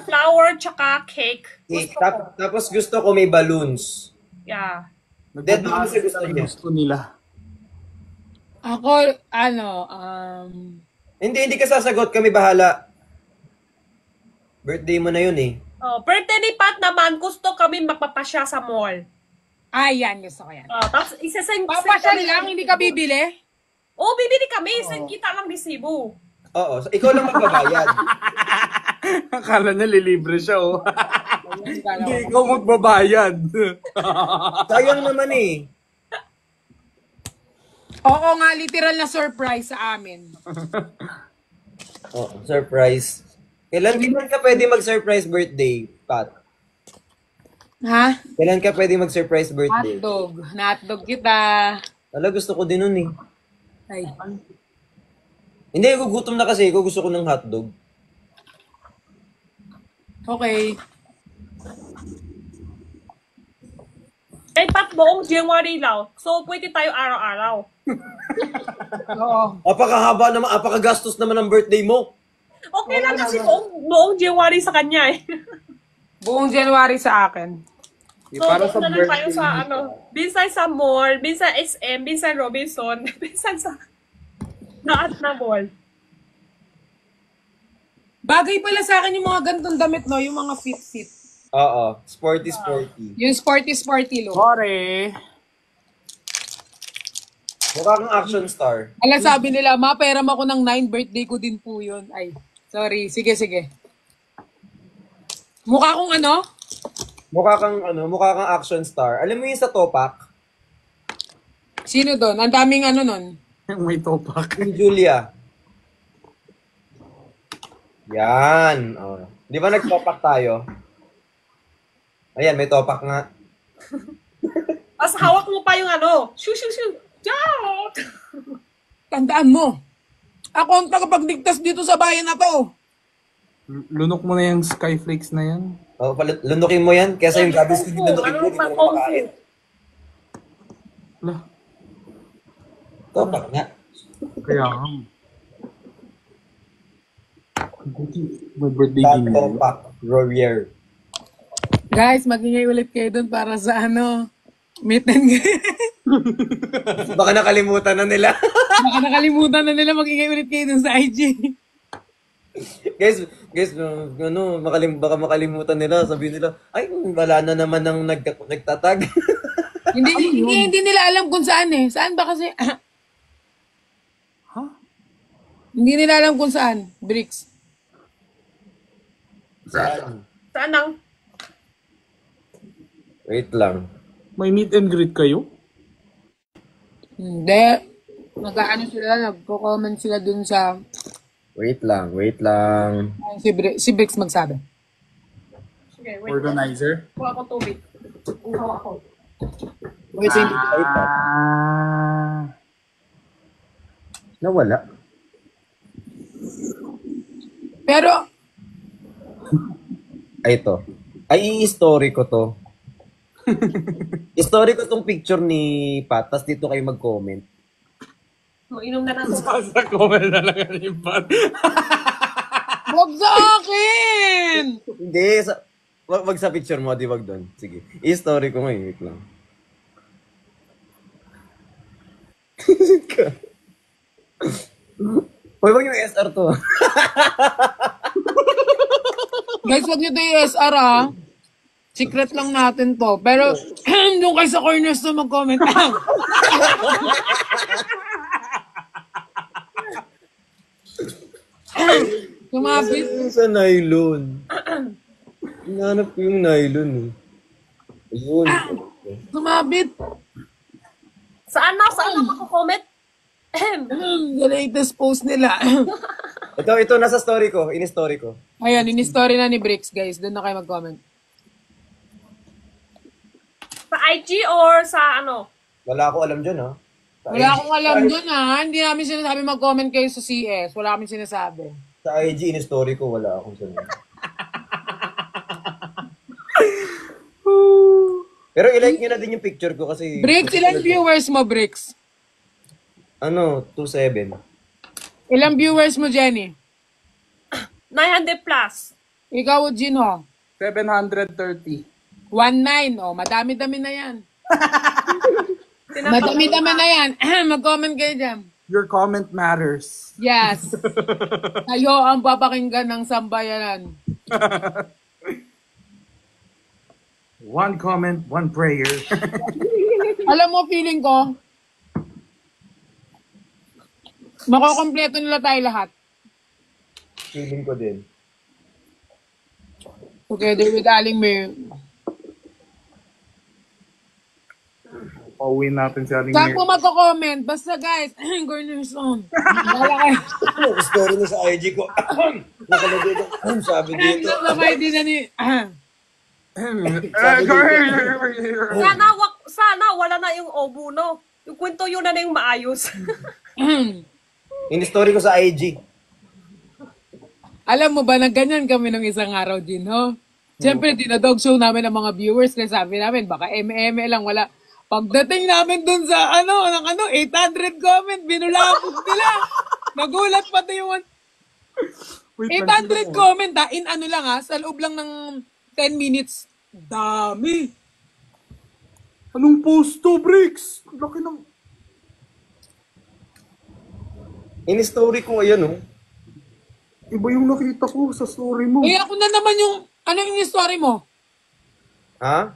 flower tsaka cake. Gusto ko. Tapos gusto ko may balloons. Yeah. Dead mo kasi gusto niya. Gusto nila. Ako, Hindi ka sasagot. Kami bahala. Birthday mo na yun eh. Oh, birthday ni Pat naman, gusto kami magpapasya sa mall. yan, gusto ko yan. Tapos isasend Papasyal lang, hindi ka bibili? bibili kami. Send kita lang ni Cebu. Oo, so ikaw lang magbabayad. Akala niya lilibre siya, oh. Hindi ikaw magbabayad. Sayang naman eh. Oo nga, literal na surprise sa amin. Oo, surprise. Kailan ka pwede mag-surprise birthday, Pat? Ha? Kailan ka pwede mag-surprise birthday? Hotdog. Na-hotdog kita. Wala, gusto ko din nun eh. Ay. Hindi, gugutom na kasi. Gusto ko ng hotdog. Okay. Kay Pat buong January lang. So, pwede tayo araw-araw. Oo. Apakahaba naman, apakagastos naman ang birthday mo. Okay lang kasi buong January sa kanya eh. Buong January sa akin. Eh, So, para doon sa na lang tayo birthday sa nito. Minsan sa mall, minsan SM, minsan Robinson, minsan sa lahat na mall. Bagay pala sa akin yung mga ganitong damit, no? Yung mga fit-fit. Oo, sporty. Yung sporty-sporty look. Sorry. Mukha kang action star. Alam, sabi nila, ma, pairam ako ng 9, birthday ko din po yun. Ay, sorry. Sige. Mukha kong ano? Mukha kang action star. Alam mo yung sa Topak? Sino doon? Ang daming ano nun. May topak. Yung Julia. Yan. Oh. Di ba nag-topak tayo? Ayan, may topak nga. Tapos hawak mo pa yung shoo. Ciao! Tandaan mo. Ako ang tagapagligtas dito sa bayan na to. Lunok mo na yung skyflakes na yan. Oh, lunukin mo yan. Kesa yung gabis ko lunukin mo, hindi mo na makain. Wala. Topak nga. Kaya nga. May birthday din yun. Topak. Royer. Guys, magingay ulit kayo doon para sa meet and greet. Baka nakalimutan na nila. Baka nakalimutan na nila magingay ulit kayo doon sa IG. guys, baka makalimutan nila. Sabihin nila, ay, wala na naman ng nagtatag. hindi nila alam kung saan eh. Saan ba kasi? Hindi nila alam kung saan. Bricks. Saan? Saan ang? Wait lang. May meet and greet kayo? Hindi. Nagko-comment sila dun sa Wait lang. si Bricks magsabi. Sige, wait. Organizer? Kuha ko tubig. Kuha ako. Wait, hindi. Wait lang. Nawala. Pero, Ay, ito. Ay, i-story ko to. I-story ko tong picture ni Pat, tas dito kayo mag-comment. So, inom na natin. Sa comment na lang yung Pat. wag sa akin! Hindi, wag sa picture mo, di wag doon. Sige. I-story ko ngayon, wait lang. Hoy, wag yung SR to. Guys, wag nyo to i-SR Secret lang natin to. Pero, doon kayo sa corners na mag-comment. Sumabit. Sa nylon. Hinanap ko yung nylon eh. Ayun. Sumabit. Saan na mako-comment? The latest post nila. Ito, nasa story ko. In-story ko. Ayan, in-story na ni Bricks, guys. Doon na kayo mag-comment. Sa IG or sa Wala ko alam dyan, ha? Wala akong alam doon, Hindi namin sinasabi mag-comment kayo sa CS. Wala kami sinasabi. Sa IG, in-story ko, wala akong sabi. Pero i-like nyo na din yung picture ko kasi... Bricks, ilang viewers mo, Bricks? 2.7. Ilang viewers mo, Jenny? 900 plus. Ikaw, Jinho? 730. 19. Oh, madami-dami na yan. Madami-dami na yan. Mag-comment kayo dyan. Your comment matters. Yes. Kayo ang papakinggan ng sambayanan. One comment, one prayer. Alam mo, feeling ko, makokompleto nila tayo lahat. Feeling ko din. Together with Aling May. Pauwi natin si Aling Saan po Mary. magko-comment? Basta guys, Gorners on. Wala kayo. Story na sa IG ko. Nakalagay ko. Sabi dito. Sabay din na ni... Sana wala na yung obo, no? Yung kwento yun na yung maayos. In-story ko sa IG. Alam mo ba na ganyan kami nung isang araw, Jinho? Siyempre, dinadog show namin ang mga viewers kasi sabi namin, baka eme lang, wala. Pagdating namin dun sa, 800 comment, binulabog nila. Nagulat pati yung Wait, 800 comment in sa loob lang ng 10 minutes. Dami. Anong post to, Bricks? Laki ng... In-story ko ngayon, oh. Iba yung nakita ko sa story mo. Eh, ako na naman yung, ano yung story mo? Ha?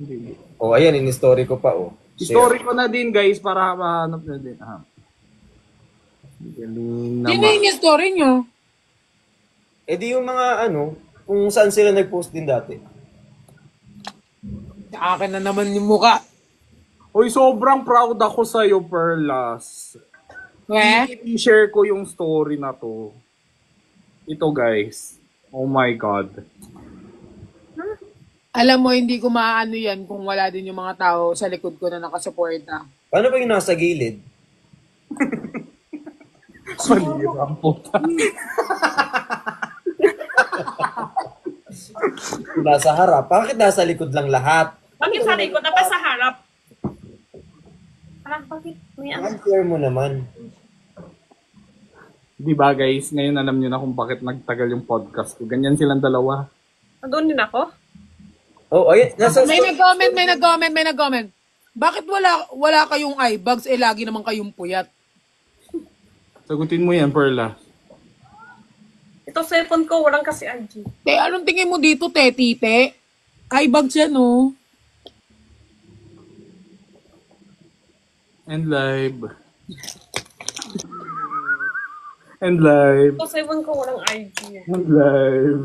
Hindi. Oh, ayan, in-story ko pa, oh. Story ko na din, guys, para mahanap na din. Galing Hindi naman. na yung story nyo. Eh di yung mga kung saan sila nag-post din dati. Sa akin na naman yung muka. Uy, sobrang proud ako sa'yo, Perlas. I-share ko yung story na to. Ito, guys. Oh my God. Alam mo, hindi ko maano yan kung wala din yung mga tao sa likod ko na nakasuporta. Paano pa yung nasa gilid? Malirang puta. Nasa harap. Bakit nasa likod lang lahat? Bakit sa likod? Dapat sa harap. Parang bakit? May ano? Unfair mo naman. Di ba, guys? Ngayon alam nyo na kung bakit nagtagal yung podcast ko. Ganyan silang dalawa. Nandun din ako? Oh, ayun. May nag-comment. Bakit wala kayong eyebags? Lagi naman kayong puyat. Sagutin mo yan, Perla. Ito cellphone ko, walang kasi IG. Anong tingin mo dito, tite? Eyebags yan, oh. And live. And live. Ito cellphone ko, walang IG. And live.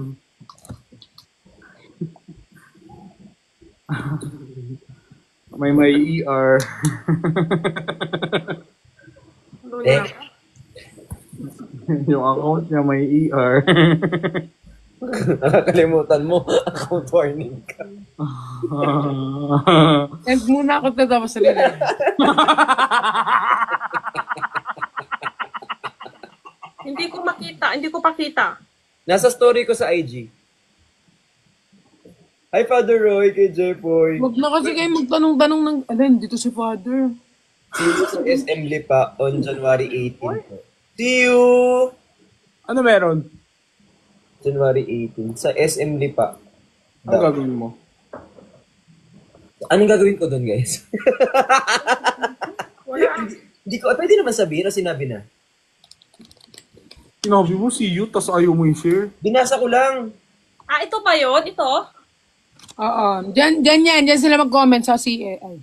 may ER. Nandun na ako. Yung account niya may ER. Nakakalimutan mo. Account warning ka. And muna ako tatapos sa nila. Hindi ko pakita. Nasa story ko sa IG. Hi, Father Roy, kay Jepoy. Huwag na kasi kayo magtanong-tanong ng, dito si Father. See you sa SM Lipa on January 18. See you! Ano meron? January 18. Sa SM Lipa. Ano gagawin mo? Anong gagawin ko doon, guys? Wala. Hindi ko, pwede naman sabihin o sinabi na. Sinabi mo, see you, tas ayaw mo yung share. Binasa ko lang. Ito ba yun? Ito? Oo. Diyan sila mag-comment sa CA. Ay.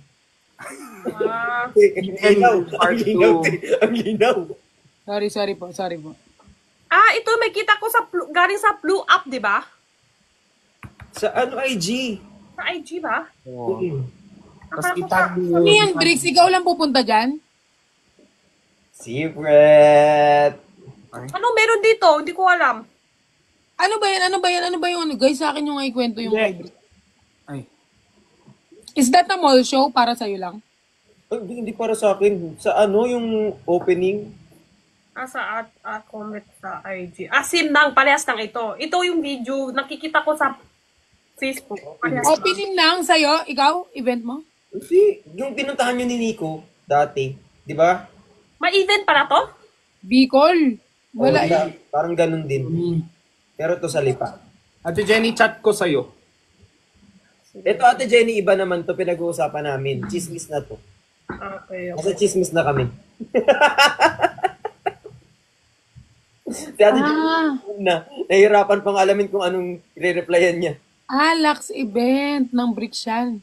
Ah, Ang linaw. Part Ang linaw. two. Ang linaw. Sorry po. ito may kita ko galing sa Blue App, di ba? Sa IG? Sa IG ba? Oh. Tas Akala ko itag mo. Ano yan, Briggs? Ikaw lang pupunta dyan? Secret. Ano meron dito? Hindi ko alam. Ano ba yan? Guys, sa akin yung ikwento yung Yeah. Ay. Is that a mall show para sa'yo lang? Hindi para sa akin. Sa yung opening. Sa comment sa IG. Sim nang, parehas nang ito. Ito yung video, nakikita ko sa Facebook. Parehas nang. Opening lang sa'yo? Ikaw? Event mo? Kasi yung pinuntahan nyo ni Nico dati. Di ba? May event para to? Bicol? Wala Oh, parang ganun din. Pero to sa Lipa. Ate Jenny, chat ko sa'yo. Ito, Ate Jenny, iba naman to pinag-uusapan namin. Chismis na to. Okay. Nasa chismis na kami. Si Ate Jenny na, nahihirapan pang alamin kung anong re-replyan niya. Lax event ng Bricks yan.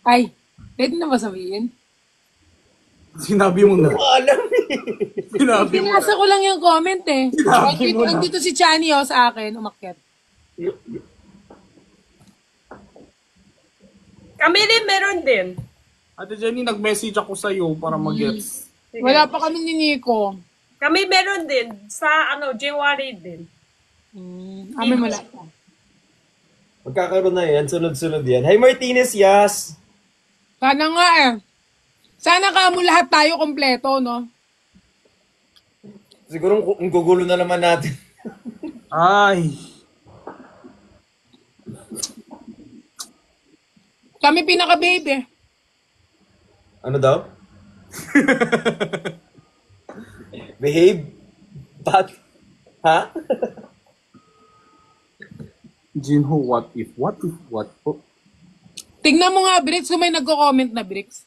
Ay, pwede na ba sabihin? Sinabi mo na. Alam Sinabi mo na. Pinasa ko lang yung comment eh. Andito si Chani sa akin, umakyat. Kami rin meron din. Ate Jenny, nag-message ako sa'yo para mag-gets. Sige. Wala pa kami ni Nico. Kami meron din sa January din. Amin wala pa. Magkakaroon na yan, sunod-sunod yan. Hi Martinez, yes! Sana nga eh. Sana ka mo lahat tayo kompleto, no? Siguro ang gugulo na naman natin. Ay. Kami pinaka-baby. Ano daw? Behave? But, ha? Jinho, what if? What if? What? Oh. Tingnan mo nga, Bricks, kung may nagko-comment na, Bricks.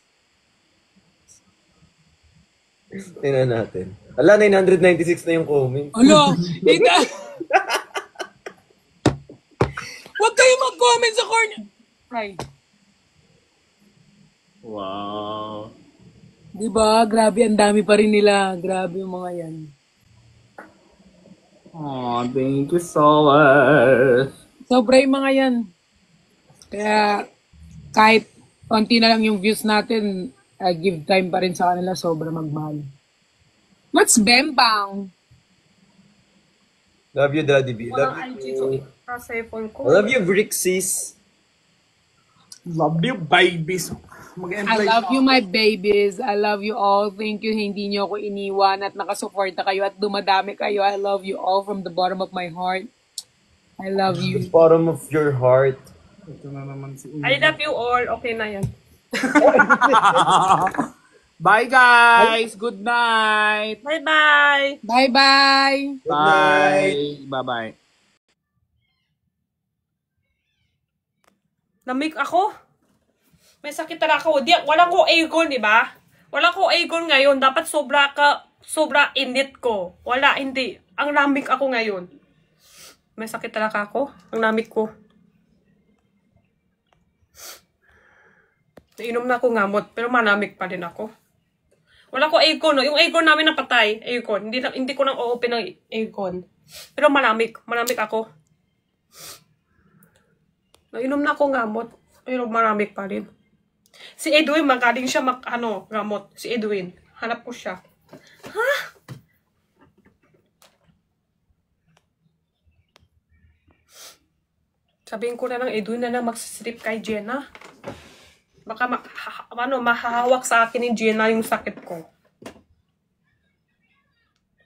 Tingnan natin. Ala, 996 na yung comment. Alo, Huwag kayo mag-comment sa corner. Ay. Wow. Diba? Grabe, ang dami pa rin nila. Grabe yung mga yan. Oh, thank you so much. Sobra yung mga yan. Kaya, kahit konti na lang yung views natin, give time pa rin sa kanila, sobra magmahal. What's Bembang? Love you, Daddy B. Love Walang IG you. sa cellphone ko. I love you, Brixies. Love you, babies. I love you, my babies. I love you all. Thank you. Hindi niyo ako iniwan at nakasuporta kayo at dumadami kayo. I love you all from the bottom of my heart. I love The you. bottom of your heart. Ito na naman si I love you all. Okay na yan. Bye, guys. Good night. Bye-bye. Bye-bye. Bye. Bye-bye. Namik ako. May sakit talaga ako. Walang ko aircon, di ba? Walang ko aircon ngayon. Dapat sobra init ko. Wala, hindi. Ang lamig ako ngayon. May sakit talaga ako. Ang lamig ko. Nainom na ako ngamot, pero malamig pa din ako. Wala ko aircon, no? Yung aircon namin napatay. Aircon. Hindi ko nang o-open ng aircon. Pero malamig. Malamig ako. Nainom na ako ngamot, pero malamig pa din. Si Edwin, magaling siya gamot. Si Edwin. Hanap ko siya. Ha? Sabihin ko na ng Edwin na magsistrip kay Jenna. Baka mahahawak sa akin ni Jenna yung sakit ko.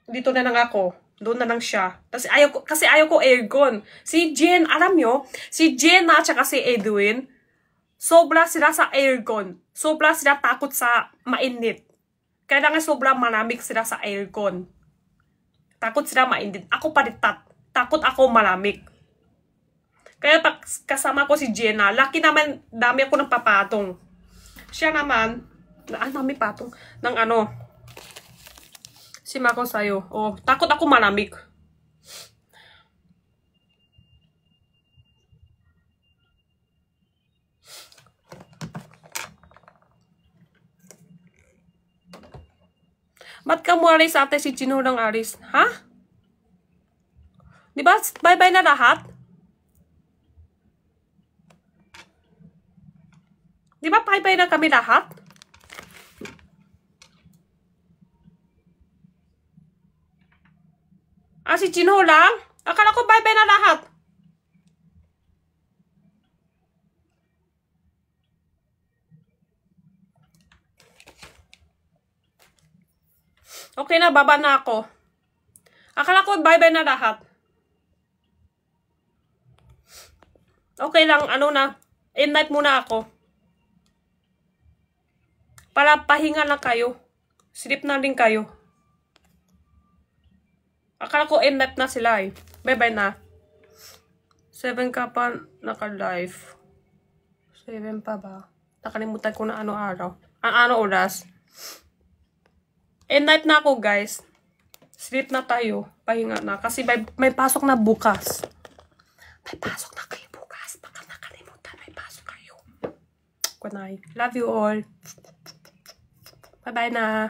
Dito na lang ako. Doon na lang siya. Kasi ayaw ko aircon. Si Jen, alam nyo, si Jenna at saka si Edwin, sobra sila sa aircon. Sobra sila takot sa mainit. Kaya nga sobra malamig sila sa aircon. Takot sila mainit. Ako palitat. Takot ako malamig. Kaya pag kasama ko si Jenna, laki naman, dami ako ng papatong. Siya naman, dami patong, ng si Mako sa'yo. Oh, takot ako malamig. Ba't ka mo alis ate si Chino ng alis? Ha? Di ba? Bye-bye na lahat? Di ba bye-bye na kami lahat? Ah, si Chino lang? Akala ko bye-bye na lahat. Okay na, baba na ako. Akala ko bye-bye na lahat. Okay lang, end night muna ako. Para pahinga lang kayo. Sleep na din kayo. Akala ko end night na sila eh. Bye-bye na. 7 ka pa naka-live. 7 pa ba? Nakalimutan ko na araw. Ang oras. End night na ako, guys. Sleep na tayo. Pahinga na. Kasi may pasok na bukas. May pasok na kayo bukas. Baka nakalimutan. May pasok kayo. Good night. Love you all. Bye-bye na.